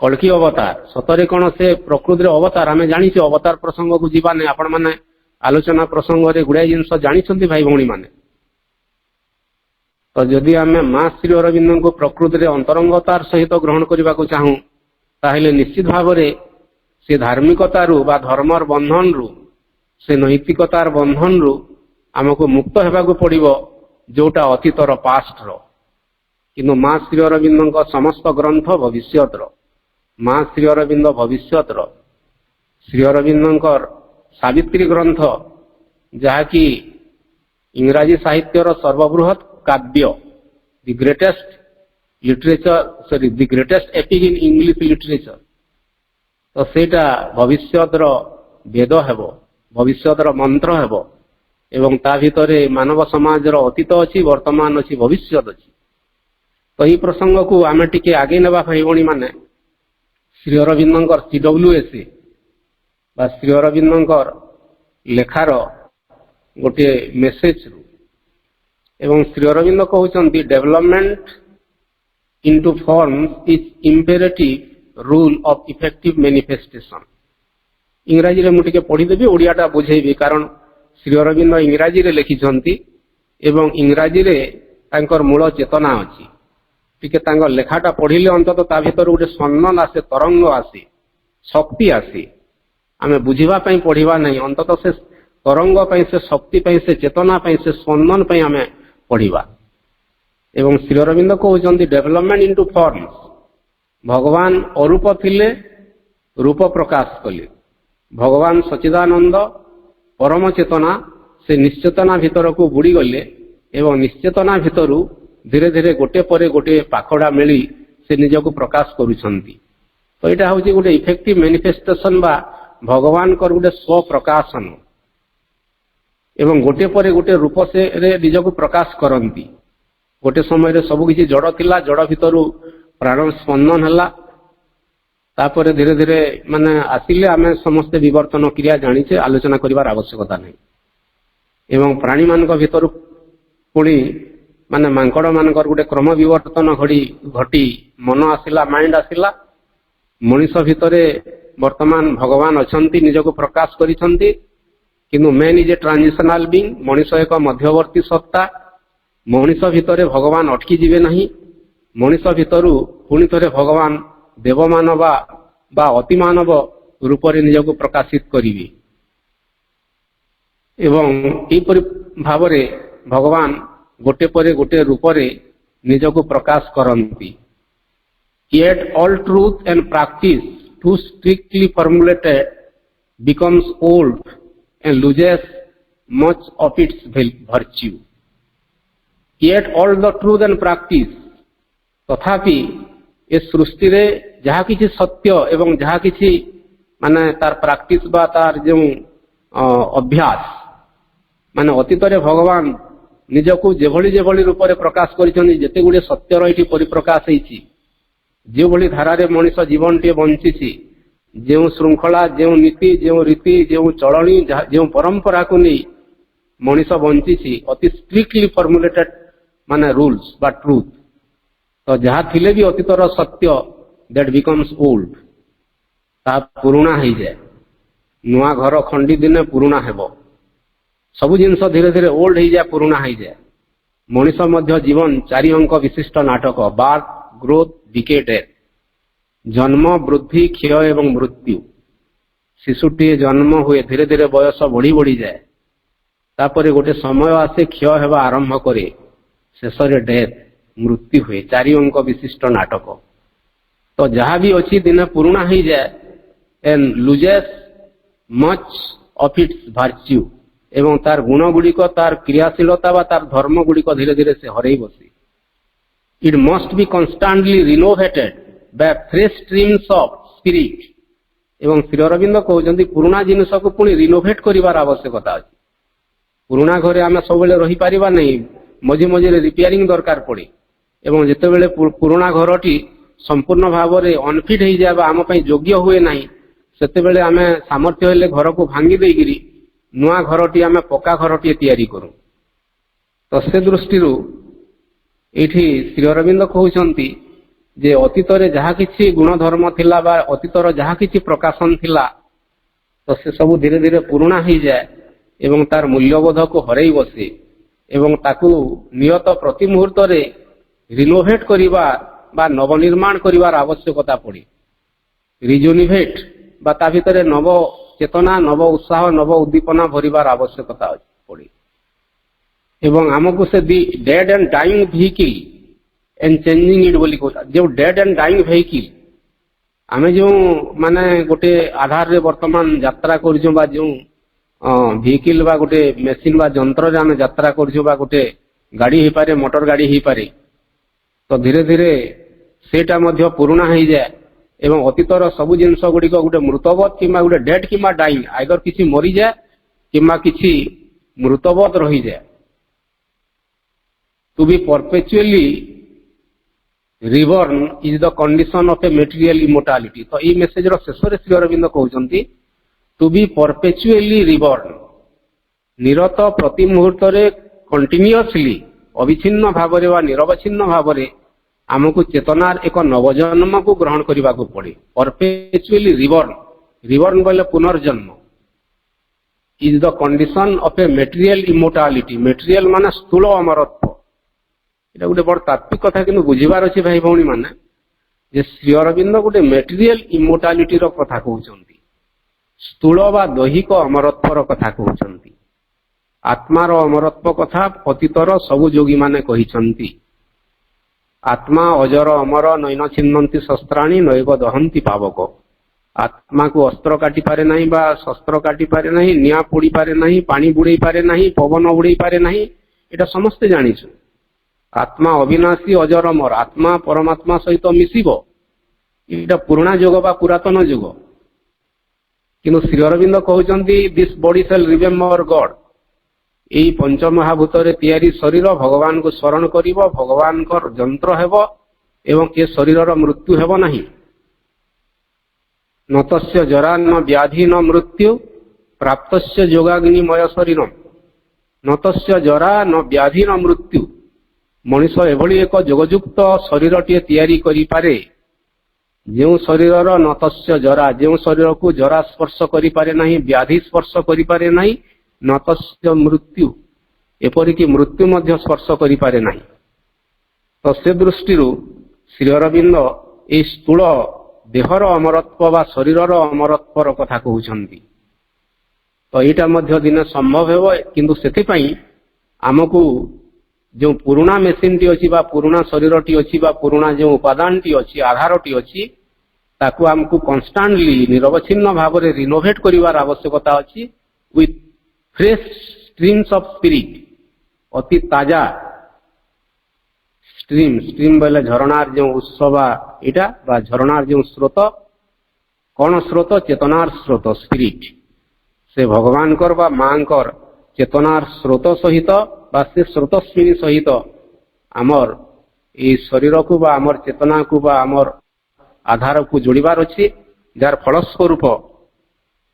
କଳ୍କି ଅବତାର, ସତରେ କଣ ସେ ପ୍ରକୃତିରେ ଅବତାର, ଆମେ ଜାଣିଛୁ। ଅବତାର ପ୍ରସଙ୍ଗକୁ ଯିବା ନାହିଁ, ଆପଣମାନେ ଆଲୋଚନା ପ୍ରସଙ୍ଗରେ ଗୁଡ଼ାଏ ଜିନିଷ ଜାଣିଛନ୍ତି ଭାଇ ଭଉଣୀମାନେ। ତ ଯଦି ଆମେ ମା ଶ୍ରୀ ଅରବିନ୍ଦଙ୍କୁ ପ୍ରକୃତିରେ ଅନ୍ତରଙ୍ଗତାର ସହିତ ଗ୍ରହଣ କରିବାକୁ ଚାହୁଁ, ତାହେଲେ ନିଶ୍ଚିତ ଭାବରେ ସେ ଧାର୍ମିକତାରୁ ବା ଧର୍ମର ବନ୍ଧନରୁ, ସେ ନୈତିକତାର ବନ୍ଧନରୁ ଆମକୁ ମୁକ୍ତ ହେବାକୁ ପଡ଼ିବ, ଯୋଉଟା ଅତୀତର ପାଷ୍ଟର। କିନ୍ତୁ ମା ଶ୍ରୀ ଅରବିନ୍ଦଙ୍କ ସମସ୍ତ ଗ୍ରନ୍ଥ ଭବିଷ୍ୟତର। ମା ଶ୍ରୀ ଅରବିନ୍ଦ ଭବିଷ୍ୟତର। ଶ୍ରୀ ଅରବିନ୍ଦଙ୍କର ସାବିତ୍ରୀ ଗ୍ରନ୍ଥ, ଯାହାକି ଇଂରାଜୀ ସାହିତ୍ୟର ସର୍ବବୃହତ କାବ୍ୟ, the greatest epic in English literature. ତ ସେଇଟା ଭବିଷ୍ୟତର ବେଦ ହେବ, ଭବିଷ୍ୟତର ମନ୍ତ୍ର ହେବ ଏବଂ ତା ଭିତରେ ମାନବ ସମାଜର ଅତୀତ ଅଛି, ବର୍ତ୍ତମାନ ଅଛି, ଭବିଷ୍ୟତ ଅଛି। ତ ଏହି ପ୍ରସଙ୍ଗକୁ ଆମେ ଟିକେ ଆଗେଇ ନେବା ଭାଇ ଭଉଣୀମାନେ। ଶ୍ରୀ ଅରବିନ୍ଦଙ୍କର CWSA ବା ଶ୍ରୀ ଅରବିନ୍ଦଙ୍କର ଲେଖାର ଗୋଟିଏ ମେସେଜରୁ। ଏବଂ ଶ୍ରୀ ଅରବିନ୍ଦ କହୁଛନ୍ତି development into forms is imperative rule of effective manifestation. ଇଂରାଜୀରେ ମୁଁ ଟିକେ ପଢ଼ିଦେବି, ଓଡ଼ିଆଟା ବୁଝେଇବି, କାରଣ ଶ୍ରୀ ଅରବିନ୍ଦ ଇଂରାଜୀରେ ଲେଖିଛନ୍ତି ଏବଂ ଇଂରାଜୀରେ ତାଙ୍କର ମୂଳ ଚେତନା ଅଛି। ଟିକେ ତାଙ୍କ ଲେଖାଟା ପଢ଼ିଲେ ଅନ୍ତତଃ ତା ଭିତରେ ଗୋଟେ ସମ୍ମାନ ଆସେ, ତରଙ୍ଗ ଆସେ, ଶକ୍ତି ଆସେ। ଆମେ ବୁଝିବା ପାଇଁ ପଢ଼ିବା ନାହିଁ, ଅନ୍ତତଃ ସେ तरंग ପାଇଁ ସେ ଶକ୍ତି ପାଇଁ ସେ ଚେତନା ପାଇଁ ସେ ସ୍ପନ୍ଦନ ପାଇଁ ଆମେ ପଢିବା। ଏବଂ ଶ୍ରୀ ଅରବିନ୍ଦ କହୁଛନ୍ତି ଡେଭଲପମେଣ୍ଟ ଇନଟୁ ଫର୍ମସ୍। ଭଗବାନ ଅରୂପ ଥିଲେ ରୂପ ପ୍ରକାଶ କଲେ। ଭଗବାନ ସଚ୍ଚିଦାନନ୍ଦ ପରମ ଚେତନା ସେ ନିଶ୍ଚେତନା ଭିତରକୁ ବୁଡ଼ିଗଲେ ଏବଂ ନିଶ୍ଚେତନା ଭିତରୁ ଧୀରେ ଧୀରେ ଗୋଟେ ପରେ ଗୋଟେ ପାଖଡା ମିଳି ସେ ନିଜକୁ ପ୍ରକାଶ କରୁଛନ୍ତି। ତ ଏଇଟା ହେଉଛି ଗୋଟେ ଇଫେକ୍ଟିଭ ମ୍ୟାନିଫେଷ୍ଟେସନ ବା ଭଗବାନଙ୍କର ଗୋଟେ ସ୍ୱପ୍ରକାଶନ ଏବଂ ଗୋଟେ ପରେ ଗୋଟେ ରୂପ ସେ ନିଜକୁ ପ୍ରକାଶ କରନ୍ତି। ଗୋଟେ ସମୟରେ ସବୁ କିଛି ଜଡ଼ ଥିଲା, ଜଡ଼ ଭିତରୁ ପ୍ରାଣ ସ୍ପନ୍ଦନ ହେଲା, ତାପରେ ଧୀରେ ଧୀରେ ମାନେ ଆସିଲେ ଆମେ ସମସ୍ତେ ବିବର୍ତ୍ତନ କ୍ରିୟା ଜାଣିଛେ, ଆଲୋଚନା କରିବାର ଆବଶ୍ୟକତା ନାହିଁ। ଏବଂ ପ୍ରାଣୀମାନଙ୍କ ଭିତରୁ ପୁଣି ମାନେ ମାଙ୍କଡ ମାନଙ୍କର ଗୋଟେ କ୍ରମ ବିବର୍ତ୍ତନ ଘଟି ମନ ଆସିଲା, ମାଇଣ୍ଡ ଆସିଲା। ମଣିଷ ଭିତରେ ବର୍ତ୍ତମାନ ଭଗବାନ ଅଛନ୍ତି, ନିଜକୁ ପ୍ରକାଶ କରିଛନ୍ତି। କିନ୍ତୁ ମେନ୍ ଇଜ ଏ ଟ୍ରାନଜିସନାଲ ବିଙ୍ଗ, ମଣିଷ ଏକ ମଧ୍ୟବର୍ତ୍ତୀ ସତ୍ତା। ମଣିଷ ଭିତରେ ଭଗବାନ ଅଟକି ଯିବେ ନାହିଁ। ମଣିଷ ଭିତରୁ ପୁଣି ଥରେ ଭଗବାନ ଦେବମାନବ ବା ଅତିମାନବ ରୂପରେ ନିଜକୁ ପ୍ରକାଶିତ କରିବେ। ଏବଂ ଏହିପରି ଭାବରେ ଭଗବାନ ଗୋଟେ ପରେ ଗୋଟେ ରୂପରେ ନିଜକୁ ପ୍ରକାଶ କରନ୍ତି। Yet all truth and practice too strictly formulated becomes old and loses much of its virtue. Yet all the truth and practice, तथापि ए सृष्टि रे जहाँ किसी सत्य एवं जहाँ किसी माने तार प्राक्टिस बा तार जो अभ्यास माने अतीत रे भगवान निजको जेभली जेभली रूप रे प्रकाश करिसनि, जेते गुडे सत्यर एठी परिप्रकाश हेछि, जो भली धारा रे मनुष्य जीवन टे बंचिछि, जो श्रृंखला जो नीति जो रीति जो चलणी जो परंपरा को नहीं मनुष्य बंचिछि, अति स्ट्रिक्टली फॉर्मुलेटेड माने रूल्स बा ट्रूथ, तो जहाँ थिले भी अतीतर सत्य दैट बिकम्स ओल्ड, ता पुराना हो जाए। नुआ घर खंडी दिने पुराना हेबो, सबु जिनस धीरे धीरे ओल्ड हो जाए, पुराना हो जाए। मनुष्य मध्य जीवन 4 अंक विशिष्ट नाटक, बार्थ ग्रोथ डिके डेथ, जन्म वृद्धि क्षय एवं मृत्यु। शिशुटी जन्म हुए, धीरे धीरे बयस बढ़ी बढ़ी जाए, तापर गोटे समय आसे क्षय हेबा आरंभ करे, शेष डेथ मृत्यु हुए। 4 अंक विशिष्ट नाटक। तो जहाँ भी अच्छी दिन पुराना हो जाए and loses much of its virtue, एवं तार गुण गुड़िक तार क्रियाशीलता व तार धर्म गुड़िक धीरे धीरे से हरई बसी। It must be constantly renovated by fresh streams of spirit. एवं श्री अरविंद कहते पुराना जिनस को पुणी रिनोवेट करिवार आवश्यकता अछि। पुराना घरे आम सब रही पारिबा नहीं, मझे मझे रिपेयरिंग दरकार पड़े। एवं जितेबले पुराना घरटी संपूर्ण भाव में अनफिट हो जाए, आम योग्य हुए ना, सेतेबेले आमे सामर्थ्य हेले घर को भांगी देगिरी नुआ घरटी आमे पक्का घरटी तैयारी करूं। तो से दृष्टि एठी श्री अरविंद कहउछंती जे अतीत रे जहाँ किछि गुण धर्म थिला बा अतीतर जहाँ किछि प्रकाशन थिला, तो से सब धीरे धीरे पुराना हो जाए एवं तार मूल्यबोध को हरई बसे एवं ताकू नियत प्रति मुहूर्त रे रिनोवेट करिवा बा नवनिर्माण करिवार आवश्यकता पड़े। रिजुनिवेट बा ता भितरे नव चेतना नव उत्साह नव उद्दीपना भरिवार आवश्यकता पड़े। एवं आमको से the dead and dying vehicle and changing it बोली कहता, जो डेड एंड डाइंग व्हीकल आमे जो माने गोटे आधार रे वर्तमान यात्रा करजो बा जो व्हीकल बा गोटे मेसिन बा जंत्र रे आमे यात्रा करजो बा गोटे गाड़ी ही पारे मोटर गाड़ी ही पारे, तो धीरे धीरे सेटा मध्य पुराना हो जाए एवं अतीतर सबु जिनस गुड़िक गोटे मृतबत कि गोटे डेड कि डाइंग आइदर किसी मरी जाए कि किसी मृतबत रही जाए। To be perpetually reborn is the condition of a material immortality. तो ये मेसेज रो शेष रे श्री अरविंद कहउछंती टू बी परपेचुअली रिबॉर्न, निरत प्रति मुहूर्त रे कंटिन्यूअसली अविच्छिन्न भाव वा निरवच्छिन्न भाव आमको चेतनार एक नवजन्म को ग्रहण करने को पड़े। परपेचुअली रिबॉर्न, रिबॉर्न बोले पुनर्जन्म, is the condition of a material immortality. Material माने स्थूल अमरत्व। এটা गोटे बड़ तात्विक कथा कि बुझार अच्छे भाई भौणी मैंने जे श्री अरविंद गोटे मेटेरियल इमोर्टालिटी कथा कहते, स्थूल बा दैहिक अमरत्वर कथा कहते। आत्मार अमरत्व कथा अतीतर सबु योगी माने कहिसंती। आत्मा अजर अमर नैन छिन्नंती शस्त्राणी नैव दहंती पावक। आत्मा को अस्त्र काटी पारे नहीं बा शस्त्र काटी पारे नहीं, निया पोड़ी पारे नहीं, पानी बुड़े पारे नहीं, पवन उड़े पारे नहीं, एटा समस्ते जानिछु। आत्मा अविनाशी अजर अमर, आत्मा परमात्मा सहित मिसिबो, एटा पुराना युग बा पुरातन युग। किंतु श्री अरविंद कहउचंती this body shall remember God. एई पंचमहाभूत रे तैयारी शरीर भगवान को स्मरण करिवो, भगवान को जंत्र हेबो एवं ए शरीरर मृत्यु हेबो नहीं। न तस्य जरा न व्याधि न मृत्यु प्राप्तस्य योगाग्निमय शरीरम। न तस्य जरा न व्याधि न मृत्यु। मनीष एभली एक योगयुक्त शरीरटीए तैयारी करि पारे जो शरीरर न तस्य जरा, जो शरीर को जरा स्पर्श करि पारे नहीं, व्याधि स्पर्श करि पारे नहीं, न तस्य मृत्यु, एपरिकी मृत्यु मध्य स्पर्श करि पारे नहीं। तो से दृष्टि श्री अरविंद ए स्थूल देहर अमरत्व बा शरीरर अमरत्वर कथा कहउछंती। तो एटा मध्य दिन संभव हेबो, किंतु सेथिपई आमको जो पुराना मेसीन टी अछि बा पुराना शरीर टी अछि बा पुराना जो उपादान टी अछि, आधार टी अछि, ताकू हमको कांस्टेंटली निरवच्छिन्न भाव रे रिनोवेट करिवार आवश्यकता अछि with fresh streams of spirit. अति ताजा स्ट्रीम, स्ट्रीम बोले झरणार जो उत्सवा एटा बा झरणार जो स्रोत, कौन स्रोत? चेतनार स्रोत स्पिरिट। से भगवान कर बा मांकर चेतनार स्रोत सहित बा से स्रोतस्विनी सहित आमर ए शरीर को बा आमर चेतना को बा आमर आधार को जोड़िबार अछि, जार फलस्वरूप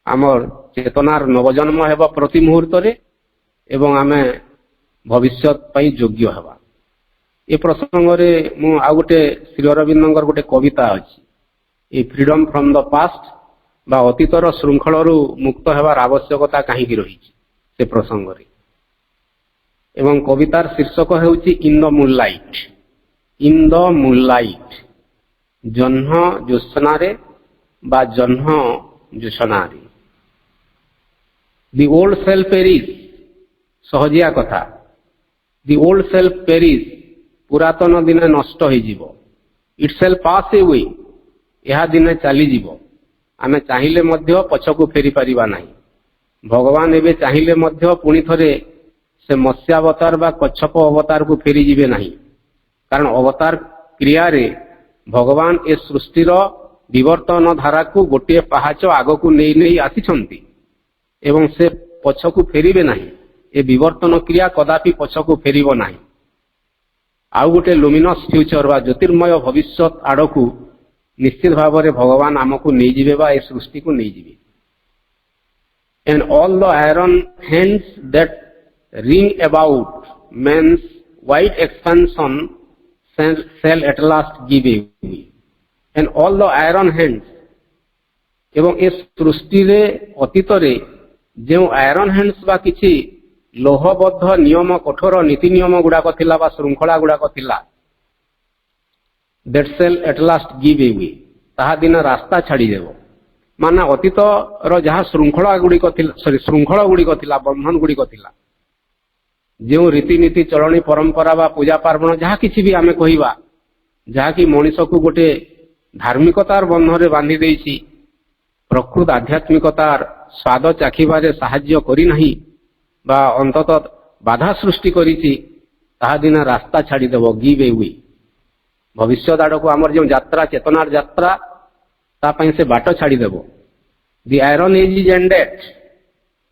आमर चेतनार नवजन्म हेबा प्रति मुहूर्त रे एवं आमे भविष्यत पई योग्य हेबा। ए प्रसंग रे मु आ गोटे श्री अरविंदंकर गोटे कविता अछि, ए फ्रीडम फ्रॉम द पास्ट बा अतीतर श्रृंखलरू मुक्त हेबार आवश्यकता काहीकि रहिछि से प्रसंग रे। एवं कवितार शीर्षक हेउछि in the moonlight. In the moonlight, जह्न ज्योत्स्नारे बा जह्न ज्योत्स्नारे। दि ओल्ड सेल्फ पेरिस, सहजिया कथा। दि ओल्ड सेल्फ पेरिस, पुरातन दिने नष्ट हो जीवो। इट सेल पास अवे, यह दिने चली जीवो। आमे चाहिले मध्य पछकु फेरी परिबा नाही। भगवान एबे चाहिले मध्य पुणी थरे से मत्स्यावतार बा कच्छप अवतार को फेरी जीवे नहीं, कारण अवतार क्रिया रे भगवान ए सृष्टिर विवर्तन धारा को गोटे पहाच आग को नहीं नहीं आसीछंती एवं से पछकु फेरिबे नहीं। ए विवर्तन क्रिया कदापि पछकु फेरिबो नहीं। आउ गोटे लुमिनस फ्यूचर बा ज्योतिर्मय भविष्यत आड़कू निश्चित भाव में भगवान आमको नहीं जीवे बा ए सृष्टि को नहीं जीवे। And all the iron hands that ring about man's wide expansion shall at last give away. And all the iron hands, एवं ए सृष्टि रे अतीत रे जो आयरन हैंड्स बा किछि लोहबद्ध नियम कठोर नीति नियम गुड़ाक थिला बा श्रृंखला गुड़ाक थिला, that shall at last give away, ताहा दिन रास्ता छाड़ी देबो। माना अतीत रो जहा श्रृंखला गुड़िक थिला, सॉरी श्रृंखला गुड़िक थिला, बंधन गुड़िक थिला, जो रीतिनीति चलनी परंपरा बा पूजा पार्वण जहा किछि भी आमे कहिबा, जहा कि मनीष को गोटे धार्मिकतार बंधन बांधि देछि, प्रकृत आध्यात्मिकतार स्वाद चाखिबारे साहाय्य करि नाही बा अंततः बाधा सृष्टि करिछि, ताहा दिन रास्ता छाड़ी देबो, गिव अवे। भविष्य आड़को आमर जो यात्रा चेतनार यात्रा ता पई से बाट छाड़ी देबो। दि आयरन एज इज एंडेड।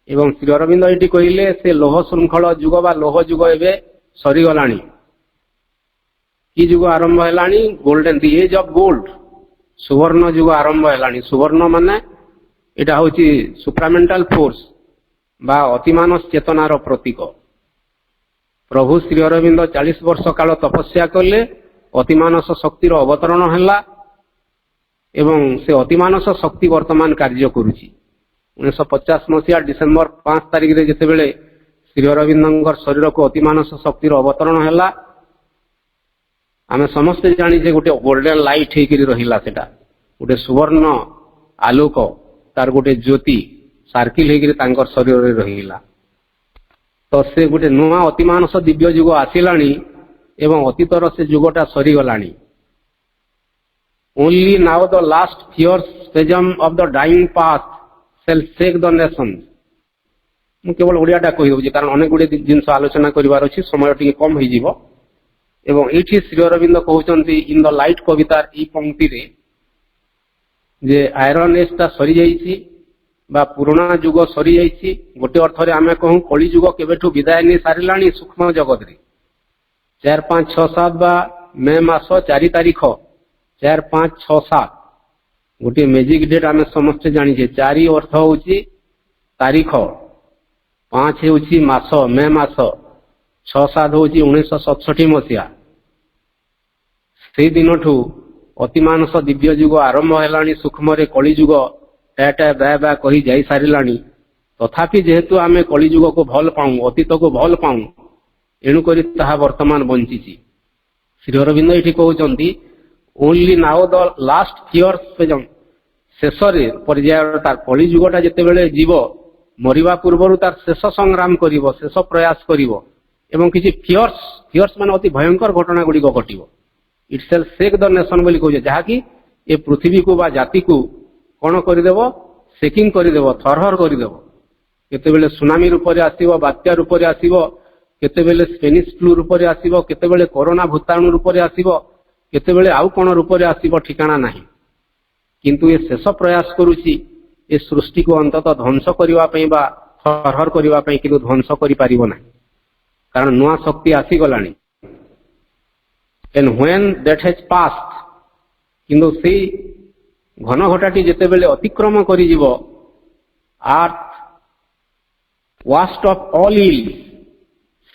एवं श्री अरविंद ये कहले से लोह श्रृंखल जुग बा लोह जुग एवं सरीगलाणी। कि जुग आरंभ है? Golden, the age of gold, सुवर्ण जुग आरंभ है। सुवर्ण माने एटा होची सुप्रामेंटाल फोर्स बा अतिमानस चेतनार प्रतीक। प्रभु श्री अरविंद 40 वर्ष काल तपस्या कले, अतिमानस शक्तिर अवतरण है एवं से अतिमानस शक्ति वर्तमान कार्य करुची। 1950 मसीहा डिसेम्बर 5 तारिख रे जेते बेले श्री अरविंदर शरीर को अतिमानस शक्तिर अवतरण है, आमे समस्ते जानी जे गोटे गोल्डन लाइट हेकरी रहिला, सेटा गोटे सुवर्ण आलोक तार गोटे ज्योति सार्किल हेकरी तांकर शरीर रे रहिला। तो तो से गोटे नुआ अतिमानस दिव्य जुग आसिलानी एवं अतीतर से जुगटा सरीगलानी। Only now the last fierce spasm of the dying past shall shake the nations. मु केवल ओडियाटा कहि दउछि कारण अनेक गुडे जिंस आलोचना करिवार अछि, समय टिके कम होई जिवो। एवं एठी श्री अरविंद कहउचंती इन द लाइट कवितार ई पंक्ति रे जे आयरन एजटा सरी जाइछि बा पुराना जुग सरी जाइछि। गोटे अर्थ रे आमे कहू कली जुग केबेठु विदाय नै सारिलानी सूक्ष्म जगत रे। 4 5 6 7 बा मे मास 4 तारिख 4 5 6 7 गोटे मैजिक डेट आमे समस्त जानिछे। 4 अर्थ होउछि तारीख, 5 होउछि मास मे मास, 6 7 होउछि 1967 मसिया। से दिनठू अतिमानस दिव्य जुग आरंभ हेलानी सूक्ष्म रे कली जुग टाटा बा बा कहि जाई सारिलानी। तथापि जेहेतु आमे कली जुग को भल पाऊ, अतीत को भल पाऊ, एणु करी ताहा वर्तमान बंचिछि। श्री अरविंद एठी कहउचंती only now the last fierce spasm शेष रे पर्याय तार कली जुगटा जेते बेले जीव मरिबा पूर्वरु तार शेष संग्राम करिवो, शेष प्रयास करिवो एवं किछि फियर्स माने अति भयंकर घटना गुडी को घटिवो। It shall shake the nation बोली कहउजे, जहा कि ए पृथ्वी को बा जाति को कोन करि देबो, शेकिंग करि देबो, थरहर करि देबो। केते बेले सुनामी रूप रे आसीबो, बात्या रूप रे आसीबो, केते बेले स्पेनिश फ्लू रूप रे आसीबो, केते बेले कोरोना भूताणु रूप रे आसीबो, केते बेले आउ कोन रूप रे आसीबो ठिकाना नाही। किंतु ए शेष प्रयास करूची ए सृष्टि को अंततः ध्वंस करिवा पई बा थरहर करिवा पई, किंतु ध्वंस करि पारिबो नाही कारण नुआ शक्ति आसी गलानी। And when that has passed, किंतु से घन घटाटी जेते बेले अतिक्रम करि जीवो, earth washed of all ill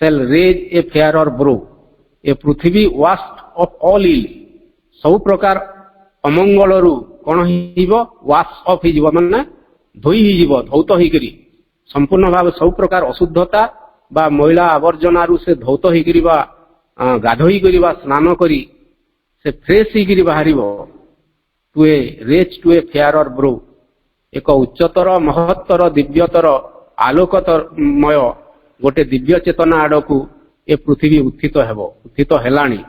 shall rise a fairer ब्रो। ए पृथ्वी वास्ट ऑफ ऑल इल सब प्रकार अमंगलरू कौन हिजिबो, वाश ऑफ हिजिबो माने धोई हिजिबो, धौत हिकरी संपूर्ण भाव सब प्रकार अशुद्धता बा मैला आवर्जनारू से धौत हिकरी बा गाधोई करी बा स्नान करी से फ्रेश हिकरी बाहरिबो to a rise to a fairer ब्रो। एक उच्चतर महत्तर दिव्यतर आलोकमय गोटे दिव्य चेतना आड़कू ए पृथ्वी उत्थित हेबो, उत्थित हेलानी।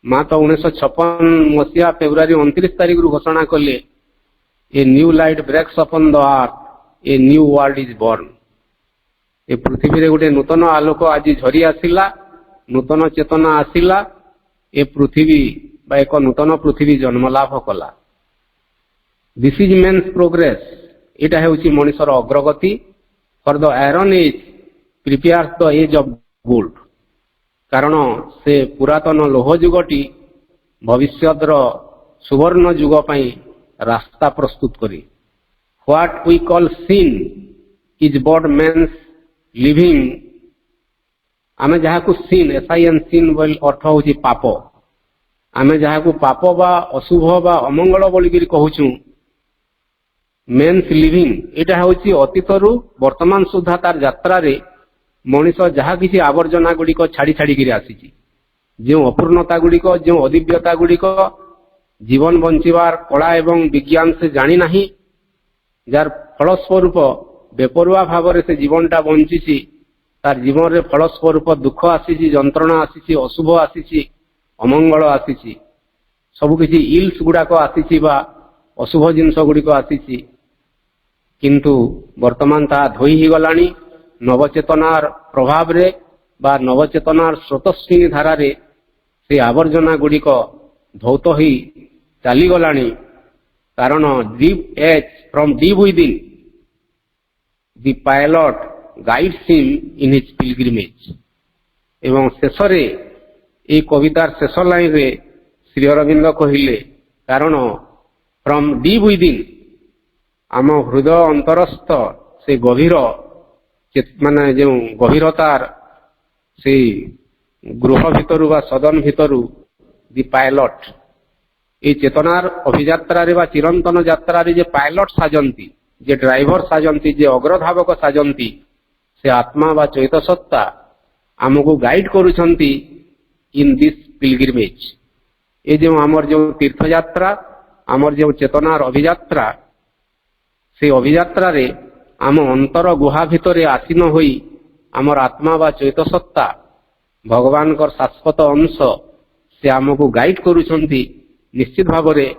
माँ तो 1956 मसीहा फेब्रुआरी 29 तारिख रु घोषणा कले a new light breaks upon the earth, a new world is born. ए पृथ्वी रे गोटे नूतन आलोक आज झरी आसिला, नूतन चेतना आसिला। ए पृथ्वी बा एक नूतन पृथ्वी जन्म लाभ कला। दिस इज मेन्स प्रोग्रेस, एटा हेउची मनुष्यर अग्रगति। For the iron age prepares the age of gold, कारण से पुरातन लोह जुगटी भविष्यतर सुवर्ण जुग पई रास्ता प्रस्तुत करी। What we call sin is bad men's living. आमे जहा को सिन एसआईएन सिन बोल अर्थ होची पाप। आमे जहा को पाप बा अशुभ बा अमंगल बोली करी कहूछु मेन्स लिविंग। एटा होची अतीतरु वर्तमान सुधा तार यात्रा रे मनीष जहा किसी आवर्जना गुड़िक छाड़ी छाड़ी गिरी आसीची, जो अपूर्णता गुड़िक, जो अदिव्यता गुड़िक जीवन बंचिबार कला एवं विज्ञान से जानी नाही, जार फलस्वरूप बेपरुआ भाव से जीवनटा बंचिची, तार जीवन रे फलस्वरूप दुख आसीची, जंत्रणा आसीची, अशुभ आसीची, अमंगल आसीची, सबु किछि इल्स गुड़ाक आसीची बा अशुभ जिनस गुड़िक आसीची। किंतु वर्तमान ता धोई ही गलानी नवचेतनार प्रभाव रे बा नवचेतनार स्रोतस्विनी धारा रे से आवर्जना गुड़िक धौत ही चली गलानी। कारण deep as from deep within the pilot guides him in his pilgrimage. एवं शेष रे ए कवितार शेष लाइन रे श्री अरविंद कहिले, कारण फ्रॉम डीप विदिन आम हृदय अंतरस्थ से गभीर माने जो गभीरतार से गृह भितरु बा सदन भितरु दि पायलट ए चेतनार अभियात्रा रे बा चिरंतन यात्रा रे जे पायलट साजंती, जे ड्राइवर साजंती, जे अग्रधावक साजंती, से आत्मा बा चैत सत्ता आमको गाइड करूछंती इन दिस पिलग्रिमेज। ए जो आमर जो तीर्थ यात्रा, आमर जो चेतनार अभियात्रा, से अभियात्रा रे आम अंतर गुहा भितरे आसीन होई आमर आत्मा बा चैत सत्ता भगवान कर शाश्वत अंश से आमको गाइड करुछंती निश्चित भाव में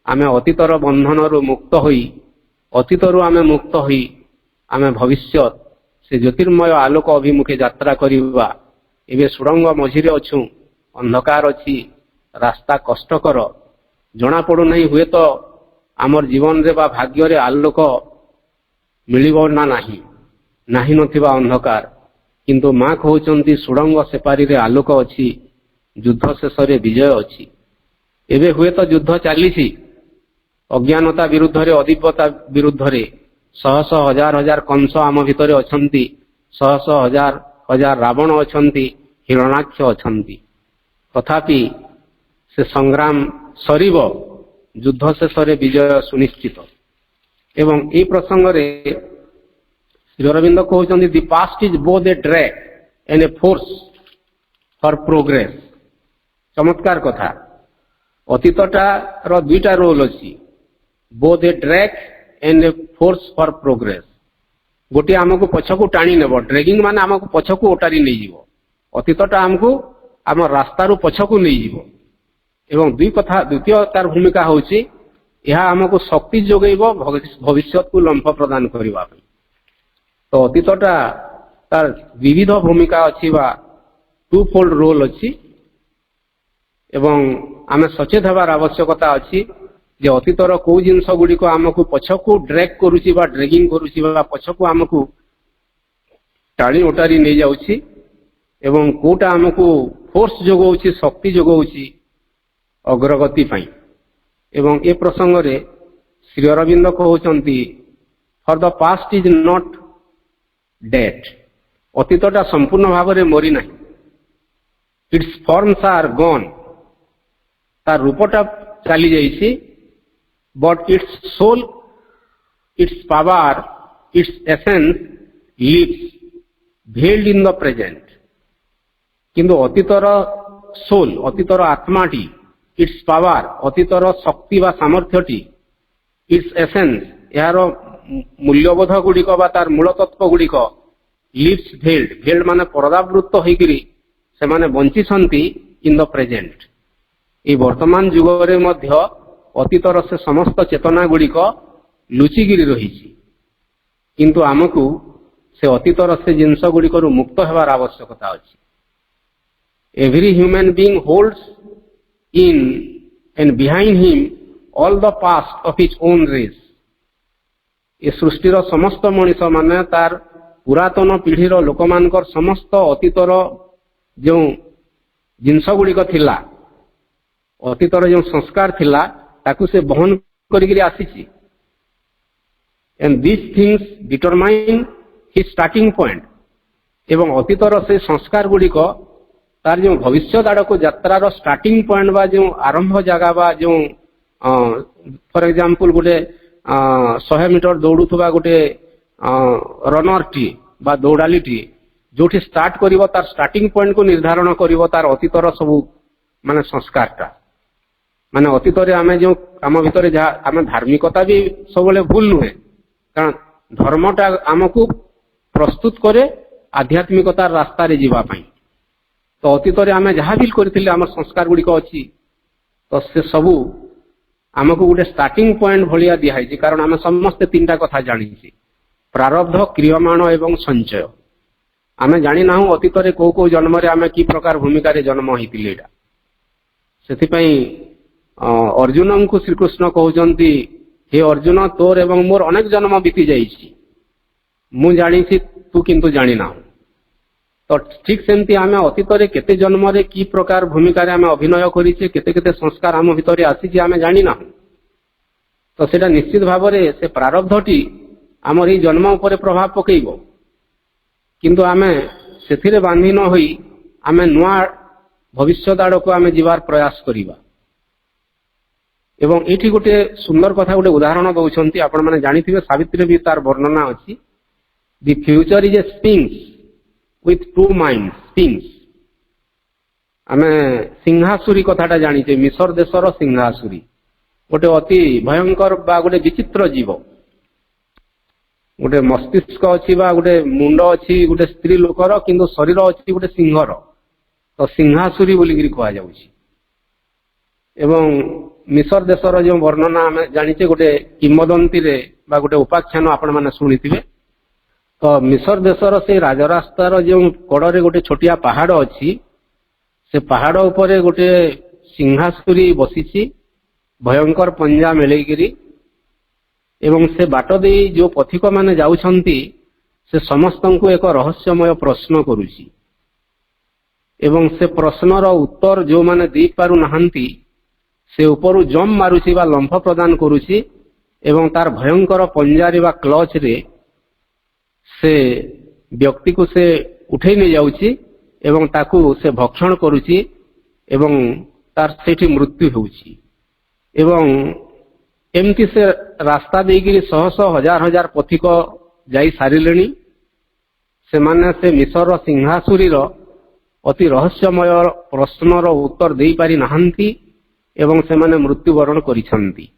आमे अतीतर बंधन मुक्त होई अतीतर आमे मुक्त होई आमे भविष्य से ज्योतिर्मय आलोक अभिमुखे यात्रा करिबा। एबे सुरंग मझिरे अछु अंधकार अछि रास्ता कष्टकर जना पड़ू नहीं हुए तो आमर जीवन रे बा भाग्य रे आलोक मिलिबो ना नाही नथिबा अंधकार किंतु माँ कहउचंती सुरंग सेपारी रे आलोक अछि युद्ध शेष रे विजय अछि। एबे हुए तो युद्ध चलीछि अज्ञानता विरुद्ध रे अधिपता विरुद्ध रे शह शह हजार हजार कंस आम भितरे अछंती शह शह हजार हजार रावण अछंती हिरणाक्ष अछंती तथापि से संग्राम सरीब युद्ध शेष रे विजय सुनिश्चित। एवं ए प्रसंग रे श्री अरविंद कहउचंती the past is both a drag and a force for progress. चमत्कार कथा अतीतटा रो दुईटा रोल अछि both a drag and a force for progress. गोटे आमको पछकू टाणी नेब ड्रैगिंग माने आमको पछकू ओटारी नहीं जीवो अतीतटा आमको आम रास्ता रु पछकू नहीं जीवो। एवं द्वितीय तार भूमिका होची यह आमको शक्ति जोगेइबो भविष्य को लंफ प्रदान करबा। तो अतीतटा तार विविध भूमिका अछि बा टू फोल्ड रोल अछि एवं आमे सचेत हबार आवश्यकता अछि जे अतीतर को जिनस गुडी को आमको पछकू ड्रैग करूची बा ड्रैगिंग करूची बा पछकू आमको टाणी ओटारी नहीं जाउची एवं कोटा आमको फोर्स जोगौची शक्ति जोगौची अग्रगति पाई। एवं ए प्रसंग रे श्री अरविंद कहउचंती for the past is not dead अतीतटा संपूर्ण भाव में मरी नहीं इट्स फॉर्म्स आर गॉन तार रूपटा चली जाइछि but its soul its power its essence lives veiled in the present. किंतु अतीतर सोल अतीतर आत्माटी इट्स पावर अतीतर शक्ति बा सामर्थ्यटी इट्स एसेंस यार मूल्यबोध गुड़िक बा तार मूल तत्व गुड़िक लिव्स भेल्ड भेल्ड माने परदावृत्त होइकरी से माने बंचिसंती इन द प्रेजेंट। ये वर्तमान जुग रे मध्य अतीतर से समस्त चेतना गुड़िक लुचिगिरी रहिछि किंतु आमको से अतीतर से जिनस गुड़िक मुक्त हेबार आवश्यकता अछि। Every human being holds in and behind him all the past of his own race. ये सृष्टिर समस्त मनीष माने तार पुरातन पीढ़ीर लोकमानकर समस्त अतीतर जो जिनस गुड़िक थिला अतीतर जो संस्कार थिला ताकू से बहन करिकरी आसीछि and this things determine his starting point. एवं अतीतर से संस्कार गुड़िक तार जो भविष्य आड़क यात्रार स्टार्टिंग पॉइंट बा जो आरंभ जगह बा जो फॉर एग्जांपल गोटे 100 मीटर दौड़ुवा गोटे रनर टी बा दौड़ाली टी जो स्टार्ट करिवो तार स्टार्टिंग पॉइंट को निर्धारण करिवो तार अतीतर सबू माने संस्कारटा माने अतीतरे आमे जो आम भितर जहाँ आम धार्मिकता भी सब भूल नुहे कारण धर्मटा आमको प्रस्तुत करे आध्यात्मिकतार रास्ता रे जीवा पाई। तो अतीतरे आमे जहाँ भी करथिले आम संस्कार गुड़िक अच्छी तो से सबू आमको गोटे स्टार्टिंग पॉइंट भलिया दिखाई कारण आम समस्ते तीनटा कथा जानी प्रारब्ध क्रियमाण एवं संचय आमे जानी ना अतीतरे को जन्म रे आमे की प्रकार भूमिका रे जन्म होइतिले एटा सेथिपई अर्जुन को श्रीकृष्ण कहउचंती हे अर्जुन तोर एवं मोर अनेक जन्म बीती जाइछि मु जानी तू किंतु जानी ना। तो ठीक सेमती आमे अतीतरे केते जन्म रे की प्रकार भूमिका रे आमे अभिनय करिछे केते केते संस्कार आम भितरे आसीछि आमे जानी ना। तो सेटा निश्चित भाव रे से प्रारब्धटी आमर ई जन्म उपरे प्रभाव पकेइबो किंतु आमे सेथिरे बांधी न होई आमे नुआ भविष्य आड़क आमे जीवार प्रयास करिबा। एवं एठी गोटे सुंदर कथा गोटे उदाहरण दउछंती आपण माने जानिथिबे सावित्री भी तार वर्णना अछि the future is a Spinks with two minds Spinks. आमे सिंहासुरी कथाटा जानिछे मिसर देशर सिंहासुरी गोटे अति भयंकर बा गोटे विचित्र जीव गोटे मस्तिष्क अच्छी बा गोटे मुंड अच्छी गोटे स्त्री लोकर किंतु शरीर अच्छी गोटे सिंहर तो सिंहासुरी बोलिकी कहुच्छी एवं मिसर देशर जो वर्णना आम जाचे गोटे किंवदंती बा गोटे उपाख्यान आपण मैंने शुणिथिबे तो मिसर देशर से राजरास्तार जो कड़े गोटे छोटिया पहाड़ अच्छी से पहाड़ उपरे गोटे सिंहासुरी बसीची भयंकर पंजा मेलेकिरी एवं से बाट दे जो पथिक माने जाउछंती से समस्त को एक रहस्यमय प्रश्न करुची एवं से प्रश्नर उत्तर जो माने दे पारु नहांती से ऊपर जम मारुची बा लंफ प्रदान करुची एवं तार भयंकर पंजारे बा क्लच रे से व्यक्ति को से उठे नहीं जाउची एवं ताकू से भक्षण करुची एवं तार सेठी मृत्यु होउची एवं एमती से रास्ता देगी शह शह हजार हजार पथिक जाई सारिलेनी से माने से मिसर सिंहासुरीर अति रहस्यमय प्रश्नर उत्तर दे पारि नाहंती एवं से माने मृत्युवरण करिसंती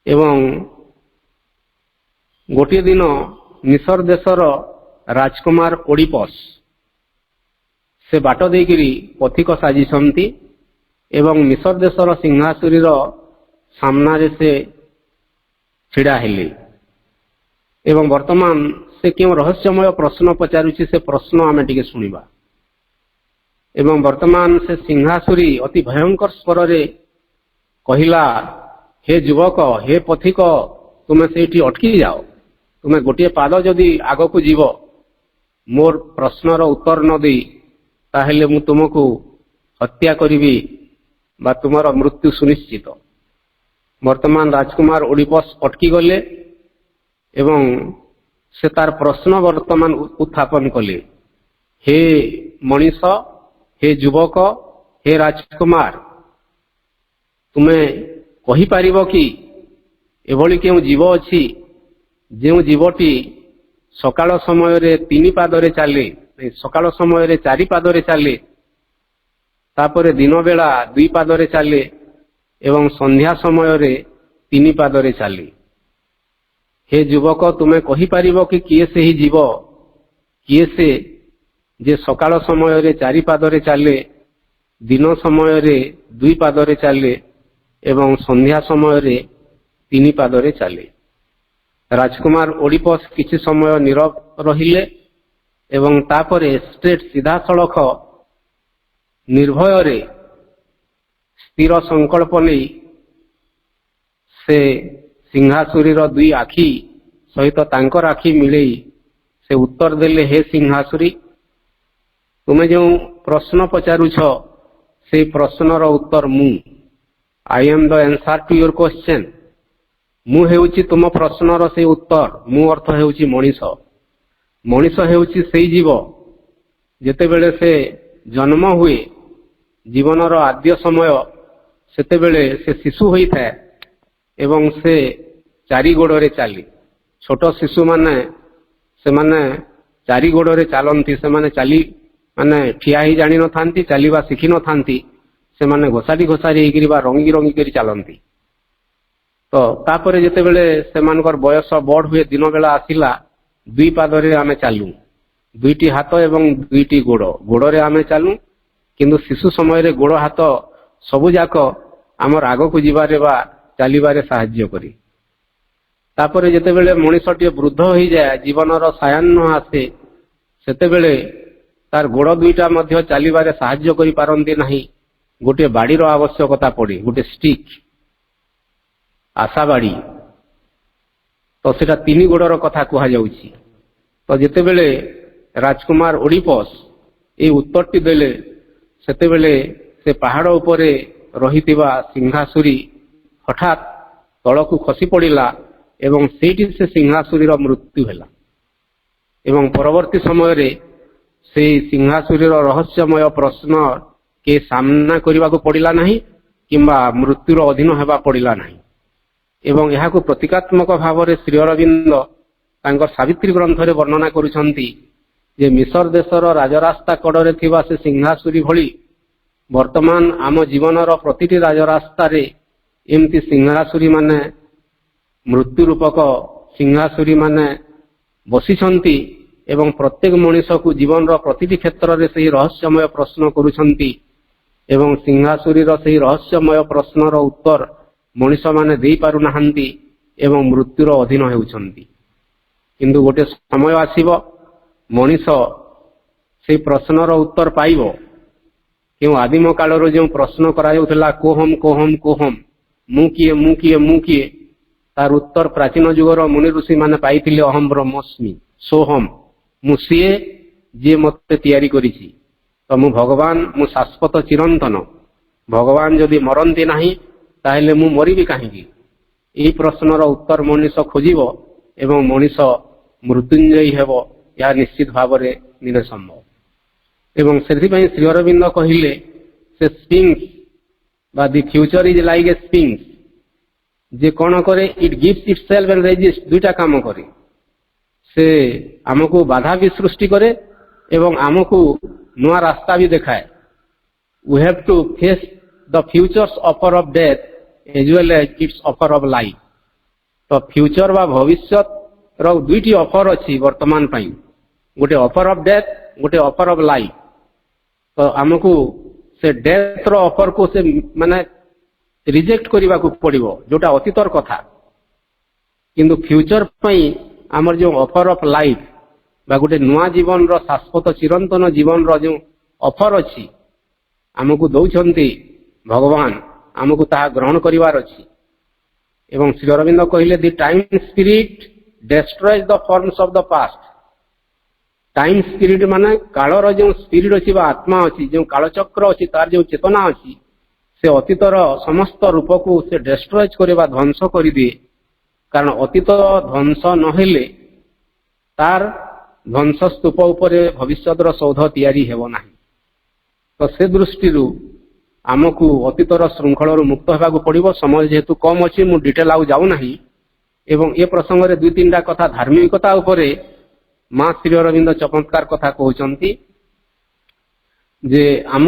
एवं गोटे दिन मिसर देशर राजकुमार ओडिपस से बाट देकिरी पथिक साजिसंती एवं मिसर देशर सिंहासुरीर सामना से छिड़ा हेले एवं वर्तमान से क्यों रहस्यमय प्रश्न पचारुची से प्रश्न आमे टिके सुनिबा एवं वर्तमान से सिंहासुरी अति भयंकर स्वर रे कहिला हे युवक हे पथिक तुमे सेठी अटकी जाओ तुमे गोटे पाद जदि आग को जीव मोर प्रश्नर उत्तर न दे ताहेले मु तुमको हत्या करिबी बा तुमर मृत्यु सुनिश्चित वर्तमान राजकुमार ओडिपस अटकी गले एवं से तार प्रश्न वर्तमान उत्थापन कले हे मनीष हे युवक हे राजकुमार तुमे कहि पारिबो कि एभली केउ जीव अछि जो जीवटी सकाळ समय रे 3 पादरे चले सकाळ समय रे 4 पादरे चले तापरे दिन बेला 2 पादरे चले एवं संध्या समय रे 3 पादरे चले हे युवक तुमे कहि पारिबो कि किए से ही जीव किए से जे सकाळ समय रे 4 पादरे चले दिन समय रे 2 पादरे चले एवं संध्या समय रे 3 पादरे चले राजकुमार ओडिपस किछि समय नीरव रहिले एवं तापरे स्ट्रेट सीधा सड़क निर्भय रे स्थिर संकल्प नहीं से सिंहासुरीर 2 आखि सहित तांकर आखि मिले से उत्तर देले हे सिंहासुरी तुमे जो प्रश्न पचारुछ से प्रश्नर उत्तर मु I am the answer to your question मु हेउची तुम प्रश्नर से उत्तर मु अर्थ हेउची मनीष मनीष हेउची सेई जीव जेते बेले से जन्म हुए जीवनर आद्य समय सेते बेले से शिशु होई थाए एवं से 4 गोड़े चली छोट शिशु माने से माने 4 गोड़े चलती से माने चली माने ठिया ही जानी न थांती चलीबा शिखी न थांती से माने घोसारी घोसारी होकरी बा रंगी रंगी करी चलती तो तापरे जेते बेले से मानकर बयस बड़ हुए दिन बेला आसिला 2 पादरे आमे चालू 2टी हाथ एवं 2टी गोड़ गोड़े आमे चालू किंतु शिशु समय रे गोड़ हाथ सबु जाक आमर आग को जीवारे बा चलीबारे साहाय्य करी तापरे जेते बेले मनीषटी वृद्ध हो जाए जीवनर सायान्न आसे सेते बेले तार गोड़ 2टा मध्य चलीबारे साहाय्य करि पारंती नाही गोटे बाड़ीर आवश्यकता पड़े गोटे स्टिक आशा बाड़ी तो सेटा 3 गोड़र कथा कहा जाउची तो जेते बेले राजकुमार ओडिपस ए उत्तरटी देले सेते बेले से पहाड़ उपरे रहितिबा सिंहासुरी हठात तलकू खसी पड़िला एवं सेठी से सिंहासुरीर मृत्यु हैला एवं परवर्ती समय रे से सिंहासुरीर रहस्यमय प्रश्न के सामना करने को पड़िला नहीं किंबा मृत्युर अधीन हेबा पड़िला नहीं एवं यहाँ को प्रतीकात्मक भाव में श्री अरविंद तांकर सावित्री ग्रंथ रे वर्णना करुछंती जे मिसर देशर राजरास्ता कड़े थिबा से सिंहासुरी भली वर्तमान आम जीवनर प्रतिटी राजरास्ता रे एमती सिंहासुरी माने मृत्यु रूपक ସିଂହାସୁରୀ ମାନେ ବସିଛନ୍ତି ଏବଂ ପ୍ରତ୍ୟେକ ମଣିଷକୁ ଜୀବନର ପ୍ରତିଟି କ୍ଷେତ୍ରରେ ସେହି ରହସ୍ୟମୟ ପ୍ରଶ୍ନ କରୁଛନ୍ତି ଏବଂ ସିଂହାସୁରୀର ସେହି ରହସ୍ୟମୟ ପ୍ରଶ୍ନର ଉତ୍ତର ମଣିଷମାନେ ଦେଇପାରୁନାହାନ୍ତି ଏବଂ ମୃତ୍ୟୁର ଅଧୀନ ହେଉଛନ୍ତି। କିନ୍ତୁ ଗୋଟେ ସମୟ ଆସିବ ମଣିଷ ସେହି ପ୍ରଶ୍ନର ଉତ୍ତର ପାଇବ। କେଉଁ ଆଦିମ କାଳରୁ ଯେଉଁ ପ୍ରଶ୍ନ କରାଯାଉଥିଲା କୋହମ୍ କୋହମ୍ କୋହମ୍, ମୁଁ କିଏ ମୁଁ କିଏ ମୁଁ କିଏ, ତାର ଉତ୍ତର ପ୍ରାଚୀନ ଯୁଗର ମୁନି ଋଷିମାନେ ପାଇଥିଲେ ଅହಂ ବ୍ରହ୍ମସ୍ମି ସୋହମ୍, ମୁଁ ସିଏ ଯିଏ ମୋତେ ତିଆରି କରିଛି। ତ ମୁଁ ଭଗବାନ, ମୁଁ ଶାଶ୍ୱତ ଚିରନ୍ତନ। ଭଗବାନ ଯଦି ମରନ୍ତି ନାହିଁ ତାହେଲେ ମୁଁ ମରିବି କାହିଁକି? ଏହି ପ୍ରଶ୍ନର ଉତ୍ତର ମଣିଷ ଖୋଜିବ ଏବଂ ମଣିଷ ମୃତ୍ୟୁଞ୍ଜୟୀ ହେବ, ଏହା ନିଶ୍ଚିତ ଭାବରେ ନିରେ ସମ୍ଭବ। ଏବଂ ସେଥିପାଇଁ ଶ୍ରୀ ଅରବିନ୍ଦ କହିଲେ ସେ ସ୍ପିଙ୍କ୍ସ ବା the future is like a sphinx, ଯେ କ'ଣ କରେ it gives itself and resist, ଦୁଇଟା କାମ କରେ। ସେ ଆମକୁ ବାଧା ବି ସୃଷ୍ଟି କରେ ଏବଂ ଆମକୁ ନୂଆ ରାସ୍ତା ବି ଦେଖାଏ। We have to face the future's offer of death as well as its offer of life। ତ ଫ୍ୟୁଚର ବା ଭବିଷ୍ୟତର ଦୁଇଟି ଅଫର ଅଛି ବର୍ତ୍ତମାନ ପାଇଁ, ଗୋଟେ ଅଫର ଅଫ ଡେଥ୍, ଗୋଟେ ଅଫର ଅଫ ଲାଇଫ। ତ ଆମକୁ ସେ ଡେଥର ଅଫରକୁ ସେ ମାନେ ରିଜେକ୍ଟ କରିବାକୁ ପଡ଼ିବ, ଯୋଉଟା ଅତୀତର କଥା। କିନ୍ତୁ ଫ୍ୟୁଚର ପାଇଁ ଆମର ଯେଉଁ ଅଫର ଅଫ ଲାଇଫ ବା ଗୋଟେ ନୂଆ ଜୀବନର ଶାଶ୍ୱତ ଚିରନ୍ତନ ଜୀବନର ଯେଉଁ ଅଫର ଅଛି ଆମକୁ ଦଉଛନ୍ତି ଭଗବାନ, ଆମକୁ ତାହା ଗ୍ରହଣ କରିବାର ଅଛି। ଏବଂ ଶ୍ରୀ ଅରବିନ୍ଦ କହିଲେ the time spirit destroys the forms of the past. Time spirit ମାନେ କାଳର ଯେଉଁ ସ୍ପିରିଟ ଅଛି ବା ଆତ୍ମା ଅଛି, ଯେଉଁ କାଳଚକ୍ର ଅଛି, ତାର ଯେଉଁ ଚେତନା ଅଛି, ସେ ଅତୀତର ସମସ୍ତ ରୂପକୁ ସେ ଡେଷ୍ଟ୍ରଏଜ୍ করে বা ଧ୍ୱଂସ କରିଦିଏ। କାରଣ ଅତୀତ ଧ୍ୱଂସ ନହେଲେ ତାର ଧ୍ୱଂସ ସ୍ତୂପ ଉପରେ ଭବିଷ୍ୟତର ସୌଧ ତିଆରି ହେବ ନାହିଁ। ତ ସେ ଦୃଷ୍ଟିରୁ ଆମକୁ ଅତୀତର ଶୃଙ୍ଖଳରୁ ମୁକ୍ତ ହେବାକୁ ପଡ଼ିବ। ସମୟ ଯେହେତୁ କମ୍ ଅଛି ମୁଁ ଡିଟେଲ ଆଉ ଯାଉନାହିଁ। ଏବଂ ଏ ପ୍ରସଙ୍ଗରେ ଦୁଇ ତିନିଟା କଥା ଧାର୍ମିକତା ଉପରେ ମା ଶ୍ରୀ ଅରବିନ୍ଦ ଚମତ୍କାର କଥା କହୁଛନ୍ତି ଯେ ଆମ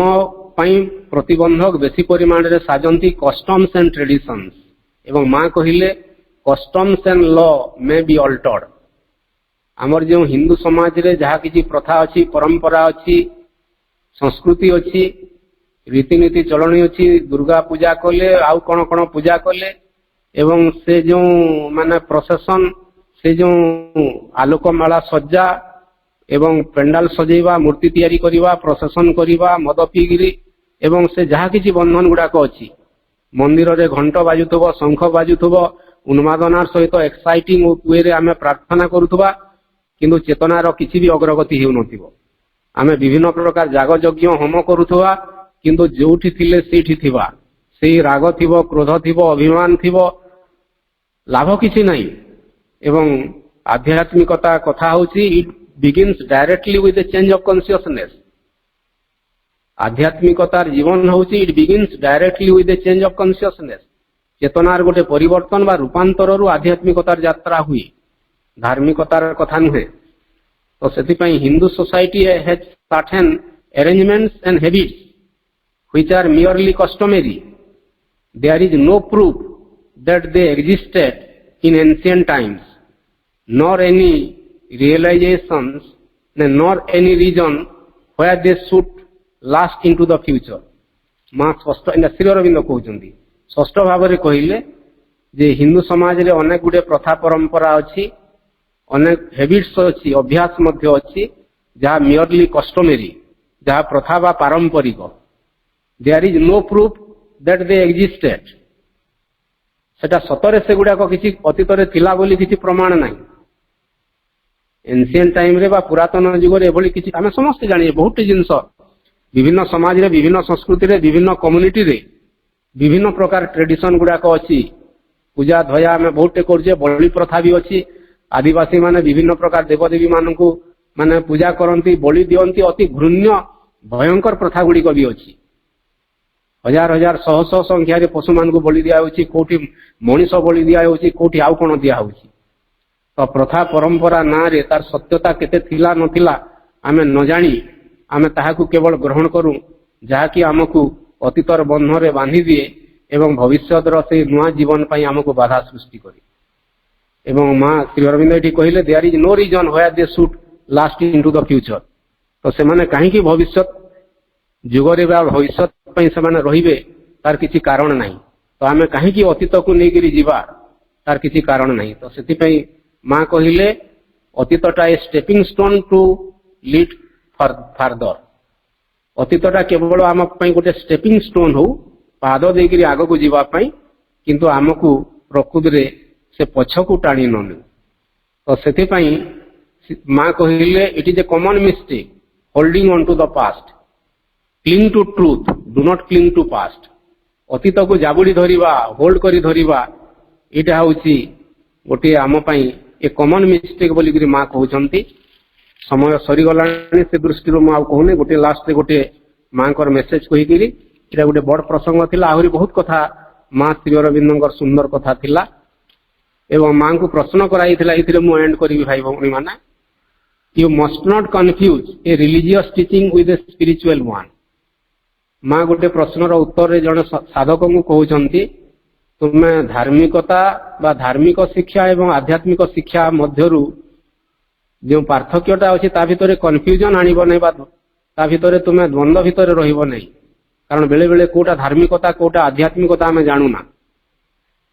ପାଇଁ ପ୍ରତିବନ୍ଧକ ବେଶୀ ପରିମାଣରେ ସାଜନ୍ତି କଷ୍ଟମ୍ସ ଆଣ୍ଡ ଟ୍ରେଡିସନ୍ସ। ଏବଂ ମା କହିଲେ କଷ୍ଟମ୍ସ ଆଣ୍ଡ ଲ ମେ ବି ଅଲ୍ଟର୍ଡ। ଆମର ଯେଉଁ ହିନ୍ଦୁ ସମାଜରେ ଯାହା କିଛି ପ୍ରଥା ଅଛି, ପରମ୍ପରା ଅଛି, ସଂସ୍କୃତି ଅଛି, ରୀତିନୀତି ଚଳଣି ଅଛି, ଦୁର୍ଗା ପୂଜା କଲେ ଆଉ କ'ଣ କ'ଣ ପୂଜା କଲେ ଏବଂ ସେ ଯେଉଁ ମାନେ ପ୍ରସେସନ, ସେ ଯେଉଁ ଆଲୋକମାଳା ସଜ୍ଜା ଏବଂ ପେଣ୍ଡାଲ ସଜେଇବା, ମୂର୍ତ୍ତି ତିଆରି କରିବା, ପ୍ରସେସନ କରିବା, ମଦ ପିଇକିରି ଏବଂ ସେ ଯାହା କିଛି ବନ୍ଧନ ଗୁଡ଼ାକ ଅଛି, ମନ୍ଦିରରେ ଘଣ୍ଟ ବାଜୁଥିବ, ଶଙ୍ଖ ବାଜୁଥିବ, ଉନ୍ମାଦନାର ସହିତ ଏକ୍ସାଇଟିଂ ୱେରେ ଆମେ ପ୍ରାର୍ଥନା କରୁଥିବା, କିନ୍ତୁ ଚେତନାର କିଛି ବି ଅଗ୍ରଗତି ହେଉନଥିବ। ଆମେ ବିଭିନ୍ନ ପ୍ରକାର ଯାଗ ଯଜ୍ଞ ହୋମ କରୁଥିବା, କିନ୍ତୁ ଯୋଉଠି ଥିଲେ ସେଇଠି ଥିବା, ସେଇ ରାଗ ଥିବ, କ୍ରୋଧ ଥିବ, ଅଭିମାନ ଥିବ, ଲାଭ କିଛି ନାହିଁ। ଏବଂ ଆଧ୍ୟାତ୍ମିକତା କଥା ହେଉଛି it begins directly with a change of consciousness. ଆଧ୍ୟାତ୍ମିକତାର ଜୀବନ ହେଉଛି it begins directly with a change of consciousness. ଚେତନାର ଗୋଟେ ପରିବର୍ତ୍ତନ ବା ରୂପାନ୍ତରରୁ ଆଧ୍ୟାତ୍ମିକତାର ଯାତ୍ରା ହୁଏ, ଧାର୍ମିକତାର କଥା ନୁହେଁ। ତ ସେଥିପାଇଁ Hindu society has certain arrangements and habits which are merely customary. There is no proof that they existed in ancient times, nor any realizations, nor any reason where they should last into the future। ମା ସ୍ପଷ୍ଟ ଶ୍ରୀ ଅରବିନ୍ଦ କହୁଛନ୍ତି, ସ୍ପଷ୍ଟ ଭାବରେ କହିଲେ ଯେ ହିନ୍ଦୁ ସମାଜରେ ଅନେକ ଗୁଡ଼ିଏ ପ୍ରଥା ପରମ୍ପରା ଅଛି, ଅନେକ ହେବିଟ୍ସ ଅଛି, ଅଭ୍ୟାସ ମଧ୍ୟ ଅଛି, ଯାହା ମିୟରଲି କଷ୍ଟମେରୀ, ଯାହା ପ୍ରଥା ବା ପାରମ୍ପରିକ। There is no proof that they existed. ସେଟା ସତରେ ସେଗୁଡ଼ାକ କିଛି ଅତୀତରେ ଥିଲା ବୋଲି କିଛି ପ୍ରମାଣ ନାହିଁ। ଏନ୍ସିଏଣ୍ଟ ଟାଇମରେ ବା ପୁରାତନ ଯୁଗରେ ଏଭଳି କିଛି ଆମେ ସମସ୍ତେ ଜାଣିଛେ। ବହୁତ ଜିନିଷ ବିଭିନ୍ନ ସମାଜରେ, ବିଭିନ୍ନ ସଂସ୍କୃତିରେ, ବିଭିନ୍ନ କମ୍ୟୁନିଟିରେ ବିଭିନ୍ନ ପ୍ରକାର ଟ୍ରେଡିସନ ଗୁଡ଼ାକ ଅଛି। ପୂଜା ଧୟା ଆମେ ବହୁତଟେ କରୁଛେ, ବଳି ପ୍ରଥା ବି ଅଛି। ଆଦିବାସୀ ମାନେ ବିଭିନ୍ନ ପ୍ରକାର ଦେବଦେବୀ ମାନଙ୍କୁ ମାନେ ପୂଜା କରନ୍ତି, ବଳି ଦିଅନ୍ତି। ଅତି ଘୃଣ୍ୟ ଭୟଙ୍କର ପ୍ରଥା ଗୁଡ଼ିକ ବି ଅଛି। ହଜାର ହଜାର ଶହ ଶହ ସଂଖ୍ୟାରେ ପଶୁମାନଙ୍କୁ ବଳି ଦିଆଯାଉଛି, କୋଉଠି ମଣିଷ ବଳି ଦିଆଯାଉଛି, କୋଉଠି ଆଉ କ'ଣ ଦିଆହଉଛି। ତ ପ୍ରଥା ପରମ୍ପରା ନାଁରେ ତାର ସତ୍ୟତା କେତେ ଥିଲା ନଥିଲା ଆମେ ନ ଜାଣି ଆମେ ତାହାକୁ କେବଳ ଗ୍ରହଣ କରୁ, ଯାହାକି ଆମକୁ ଅତୀତର ବନ୍ଧନରେ ବାନ୍ଧି ଦିଏ ଏବଂ ଭବିଷ୍ୟତର ସେଇ ନୂଆ ଜୀବନ ପାଇଁ ଆମକୁ ବାଧା ସୃଷ୍ଟି କରେ। ଏବଂ ମା ଶ୍ରୀ ଅରବିନ୍ଦ ଏଠି କହିଲେ there is no reason where they should last into the future. ତ ସେମାନେ କାହିଁକି ଭବିଷ୍ୟତ ଯୁଗରେ ବା ଭବିଷ୍ୟତ ପାଇଁ ସେମାନେ ରହିବେ ତାର କିଛି କାରଣ ନାହିଁ। ତ ଆମେ କାହିଁକି ଅତୀତକୁ ନେଇକରି ଯିବା ତାର କିଛି କାରଣ ନାହିଁ। ତ ସେଥିପାଇଁ ମା କହିଲେ ଅତୀତଟା ଏ ଷ୍ଟେପିଂ ଷ୍ଟୋନ ଟୁ ଲିଡ୍ ଫାର୍ଦର। ଅତୀତଟା କେବଳ ଆମ ପାଇଁ ଗୋଟେ ଷ୍ଟେପିଂ ଷ୍ଟୋନ ହଉ, ପାଦ ଦେଇକରି ଆଗକୁ ଯିବା ପାଇଁ, କିନ୍ତୁ ଆମକୁ ପ୍ରକୃତିରେ ସେ ପଛକୁ ଟାଣି ନ ନେଉ। ତ ସେଥିପାଇଁ ମା କହିଲେ it is a common mistake holding on to the past, cling to truth, do not cling to past. ଅତୀତକୁ ଜାବୁଡ଼ି ଧରିବା, ହୋଲ୍ଡ କରି ଧରିବା, ଏଇଟା ହେଉଛି ଗୋଟିଏ ଆମ ପାଇଁ ଏ କମନ ମିଷ୍ଟେକ୍ ବୋଲିକିରି ମା କହୁଛନ୍ତି। ସମୟ ସରିଗଲାଣି, ସେ ଦୃଷ୍ଟିରୁ ମୁଁ ଆଉ କହୁନି। ଗୋଟେ ଲାଷ୍ଟରେ ଗୋଟେ ମାଙ୍କର ମେସେଜ କହିକିରି, ଏଇଟା ଗୋଟେ ବଡ଼ ପ୍ରସଙ୍ଗ ଥିଲା। ଆହୁରି ବହୁତ କଥା ମା ଶ୍ରୀ ଅରବିନ୍ଦଙ୍କର ସୁନ୍ଦର କଥା ଥିଲା ଏବଂ ମାଙ୍କୁ ପ୍ରଶ୍ନ କରାଯାଇଥିଲା। ଏଥିରେ ମୁଁ ଏଣ୍ଡ କରିବି ଭାଇ ଭଉଣୀ ମାନେ। You must not confuse a religious teaching with a spiritual one. ମା ଗୋଟେ ପ୍ରଶ୍ନର ଉତ୍ତରରେ ଜଣେ ସାଧକଙ୍କୁ କହୁଛନ୍ତି, ତୁମେ ଧାର୍ମିକତା ବା ଧାର୍ମିକ ଶିକ୍ଷା ଏବଂ ଆଧ୍ୟାତ୍ମିକ ଶିକ୍ଷା ମଧ୍ୟରୁ ଯେଉଁ ପାର୍ଥକ୍ୟଟା ଅଛି ତା ଭିତରେ କନଫ୍ୟୁଜନ ଆଣିବ ନାହିଁ ବା ତା ଭିତରେ ତୁମେ ଦ୍ୱନ୍ଦ୍ୱ ଭିତରେ ରହିବ ନାହିଁ। କାରଣ ବେଳେ ବେଳେ କୋଉଟା ଧାର୍ମିକତା କୋଉଟା ଆଧ୍ୟାତ୍ମିକତା ଆମେ ଜାଣୁନା।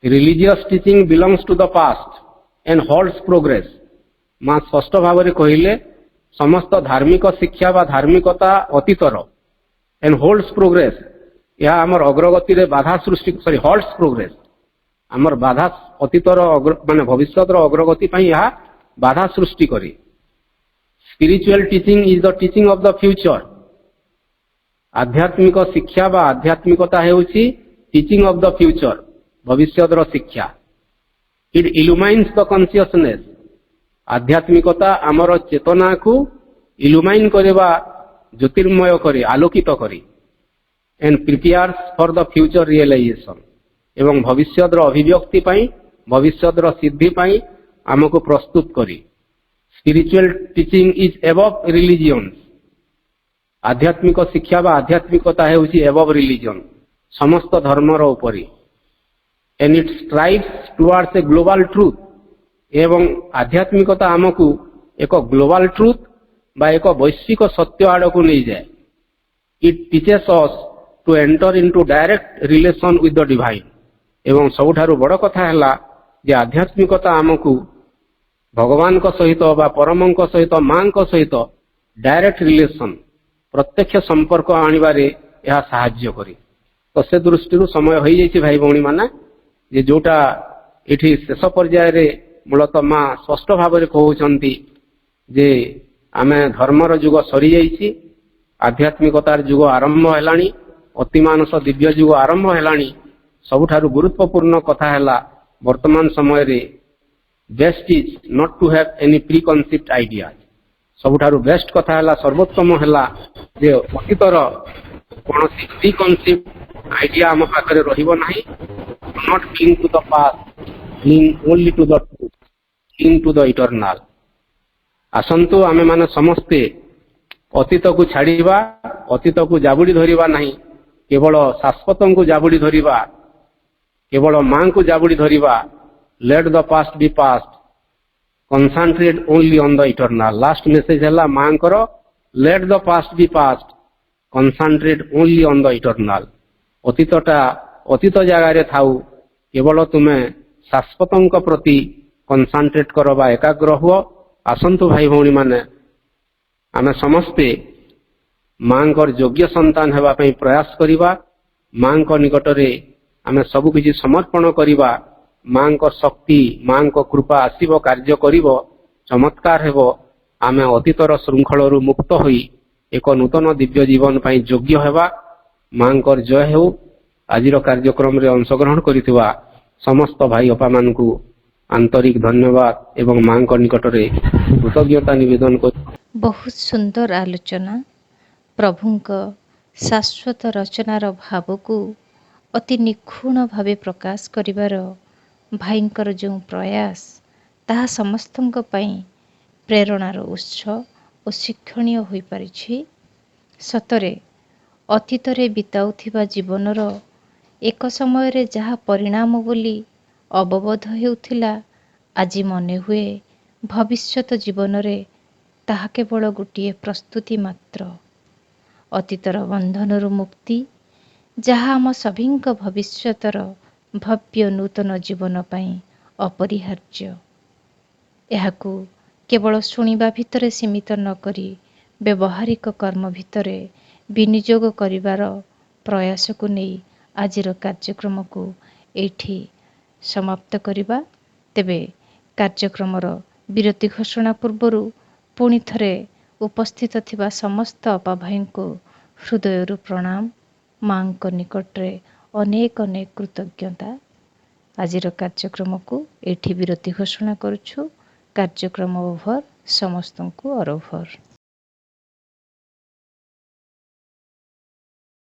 Religious teaching belongs to the past and holds progress. ମା ସ୍ପଷ୍ଟ ଭାବରେ କହିଲେ ସମସ୍ତ ଧାର୍ମିକ ଶିକ୍ଷା ବା ଧାର୍ମିକତା ଅତୀତର, ଏଣ୍ଡ ହୋଲ୍ଡସ୍ ପ୍ରୋଗ୍ରେସ, ଏହା ଆମର ଅଗ୍ରଗତିରେ ବାଧା ସୃଷ୍ଟି ହୋଲ୍ଡସ୍ ପ୍ରୋଗ୍ରେସ, ଆମର ବାଧା ଅତୀତର ମାନେ ଭବିଷ୍ୟତର ଅଗ୍ରଗତି ପାଇଁ ଏହା ବାଧା ସୃଷ୍ଟି କରେ। Spiritual teaching is the teaching of the future. ଆଧ୍ୟାତ୍ମିକ ଶିକ୍ଷା ବା ଆଧ୍ୟାତ୍ମିକତା ହେଉଛି ଟିଚିଂ ଅଫ୍ ଦ ଫ୍ୟୁଚର, ଭବିଷ୍ୟତର ଶିକ୍ଷା। It illumines the consciousness. ଆଧ୍ୟାତ୍ମିକତା ଆମର ଚେତନାକୁ ଇଲୁମାଇନ୍ କରିବା, ଜ୍ୟୋତିର୍ମୟ କରେ, ଆଲୋକିତ କରେ। And prepares for the future realisation. ଏବଂ ଭବିଷ୍ୟତର ଅଭିବ୍ୟକ୍ତି ପାଇଁ, ଭବିଷ୍ୟତର ସିଦ୍ଧି ପାଇଁ ଆମକୁ ପ୍ରସ୍ତୁତ କରେ। Spiritual teaching is above religions. ଆଧ୍ୟାତ୍ମିକ ଶିକ୍ଷା ବା ଆଧ୍ୟାତ୍ମିକତା ହେଉଛି ଏବଭ୍ ରିଲିଜନ, ସମସ୍ତ ଧର୍ମର ଉପରେ। And it strives towards a global truth. ଏବଂ ଆଧ୍ୟାତ୍ମିକତା ଆମକୁ ଏକ ଗ୍ଲୋବାଲ ଟ୍ରୁଥ ବା ଏକ ବୈଶ୍ୱିକ ସତ୍ୟ ଆଡ଼କୁ ନେଇଯାଏ। It teaches us to enter into direct relation with the divine. ଏବଂ ସବୁଠାରୁ ବଡ଼ କଥା ହେଲା ଯେ ଆଧ୍ୟାତ୍ମିକତା ଆମକୁ ଭଗବାନଙ୍କ ସହିତ ବା ପରମଙ୍କ ସହିତ, ମାଙ୍କ ସହିତ ଡାଇରେକ୍ଟ ରିଲେସନ, ପ୍ରତ୍ୟକ୍ଷ ସମ୍ପର୍କ ଆଣିବାରେ ଏହା ସାହାଯ୍ୟ କରେ। ତ ସେ ଦୃଷ୍ଟିରୁ ସମୟ ହୋଇଯାଇଛି ଭାଇ ଭଉଣୀ ମାନେ, ଯେ ଯୋଉଟା ଏଠି ଶେଷ ପର୍ଯ୍ୟାୟରେ ମୂଳତଃ ମା ସ୍ପଷ୍ଟ ଭାବରେ କହୁଛନ୍ତି ଯେ ଆମେ ଧର୍ମର ଯୁଗ ସରିଯାଇଛି, ଆଧ୍ୟାତ୍ମିକତାର ଯୁଗ ଆରମ୍ଭ ହେଲାଣି, ଅତିମାନସ ଦିବ୍ୟ ଯୁଗ ଆରମ୍ଭ ହେଲାଣି। ସବୁଠାରୁ ଗୁରୁତ୍ୱପୂର୍ଣ୍ଣ କଥା ହେଲା ବର୍ତ୍ତମାନ ସମୟରେ best is not to have any preconceived idea. ସବୁଠାରୁ ବେଷ୍ଟ କଥା ହେଲା, ସର୍ବୋତ୍ତମ ହେଲା ଯେ ଅତୀତର କୌଣସି ପ୍ରି କନସିପ୍ଟ ଆଇଡିଆ ଆମ ପାଖରେ ରହିବ ନାହିଁ। Not cling to the past, cling only to the truth, cling to the eternal. ଆସନ୍ତୁ ଆମେମାନେ ସମସ୍ତେ ଅତୀତକୁ ଛାଡ଼ିବା, ଅତୀତକୁ ଜାବୁଡ଼ି ଧରିବା ନାହିଁ, କେବଳ ଶାଶ୍ୱତଙ୍କୁ ଜାବୁଡ଼ି ଧରିବା, କେବଳ ମାଙ୍କୁ ଜାବୁଡ଼ି ଧରିବା। Let the past be past, concentrate only on the eternal. Last message ହେଲା ମାଙ୍କର, let the past be past, concentrate only on the eternal. ଅତୀତଟା ଅତୀତ ଜାଗାରେ ଥାଉ, କେବଳ ତୁମେ ଶାଶ୍ୱତଙ୍କ ପ୍ରତି କନସେଣ୍ଟ୍ରେଟ୍ କର ବା ଏକାଗ୍ର ହୁଅ। ଆସନ୍ତୁ ଭାଇ ଭଉଣୀ ମାନେ ଆମେ ସମସ୍ତେ ମାଙ୍କର ଯୋଗ୍ୟ ସନ୍ତାନ ହେବା ପାଇଁ ପ୍ରୟାସ କରିବା। ମାଙ୍କ ନିକଟରେ ଆମେ ସବୁ କିଛି ସମର୍ପଣ କରିବା। ମାଙ୍କ ଶକ୍ତି, ମାଙ୍କ କୃପା ଆସିବ, କାର୍ଯ୍ୟ କରିବ, ଚମତ୍କାର ହେବ। ଆମେ ଅତୀତର ଶୃଙ୍ଖଳରୁ ମୁକ୍ତ ହୋଇ ଏକ ନୂତନ ଦିବ୍ୟ ଜୀବନ ପାଇଁ ଯୋଗ୍ୟ ହେବା। ମାଙ୍କର ଜୟ ହେଉ। ଆଜିର କାର୍ଯ୍ୟକ୍ରମରେ ଅଂଶଗ୍ରହଣ କରିଥିବା ସମସ୍ତ ଭାଇ ଅପାମାନଙ୍କୁ ଆନ୍ତରିକ ଧନ୍ୟବାଦ ଏବଂ ମାଙ୍କ ନିକଟରେ କୃତଜ୍ଞତା ନିବେଦନ କରୁ। ବହୁତ ସୁନ୍ଦର ଆଲୋଚନା। ପ୍ରଭୁଙ୍କ ଶାଶ୍ୱତ ରଚନାର ଭାବକୁ ଅତି ନିଖୁଣ ଭାବେ ପ୍ରକାଶ କରିବାର ଭାଇଙ୍କର ଯେଉଁ ପ୍ରୟାସ, ତାହା ସମସ୍ତଙ୍କ ପାଇଁ ପ୍ରେରଣାର ଉତ୍ସ ଓ ଶିକ୍ଷଣୀୟ ହୋଇପାରିଛି। ସତରେ ଅତୀତରେ ବିତାଉଥିବା ଜୀବନର ଏକ ସମୟରେ ଯାହା ପରିଣାମ ବୋଲି ଅବବୋଧ ହେଉଥିଲା, ଆଜି ମନେ ହୁଏ ଭବିଷ୍ୟତ ଜୀବନରେ ତାହା କେବଳ ଗୋଟିଏ ପ୍ରସ୍ତୁତି ମାତ୍ର, ଅତୀତର ବନ୍ଧନରୁ ମୁକ୍ତି, ଯାହା ଆମ ସଭିଙ୍କ ଭବିଷ୍ୟତର ଭବ୍ୟ ନୂତନ ଜୀବନ ପାଇଁ ଅପରିହାର୍ଯ୍ୟ। ଏହାକୁ କେବଳ ଶୁଣିବା ଭିତରେ ସୀମିତ ନ କରି ବ୍ୟବହାରିକ କର୍ମ ଭିତରେ ବିନିଯୋଗ କରିବାର ପ୍ରୟାସକୁ ନେଇ ଆଜିର କାର୍ଯ୍ୟକ୍ରମକୁ ଏଇଠି ସମାପ୍ତ କରିବା। ତେବେ କାର୍ଯ୍ୟକ୍ରମର ବିରତି ଘୋଷଣା ପୂର୍ବରୁ ପୁଣି ଥରେ ଉପସ୍ଥିତ ଥିବା ସମସ୍ତ ଅପାଭାଇଙ୍କୁ ହୃଦୟରୁ ପ୍ରଣାମ, ମାଙ୍କ ନିକଟରେ ଅନେକ ଅନେକ କୃତଜ୍ଞତା। ଆଜିର କାର୍ଯ୍ୟକ୍ରମକୁ ଏଇଠି ବିରତି ଘୋଷଣା କରୁଛୁ। କାର୍ଯ୍ୟକ୍ରମ ଓଭର। ସମସ୍ତଙ୍କୁ ଅରୋଭର।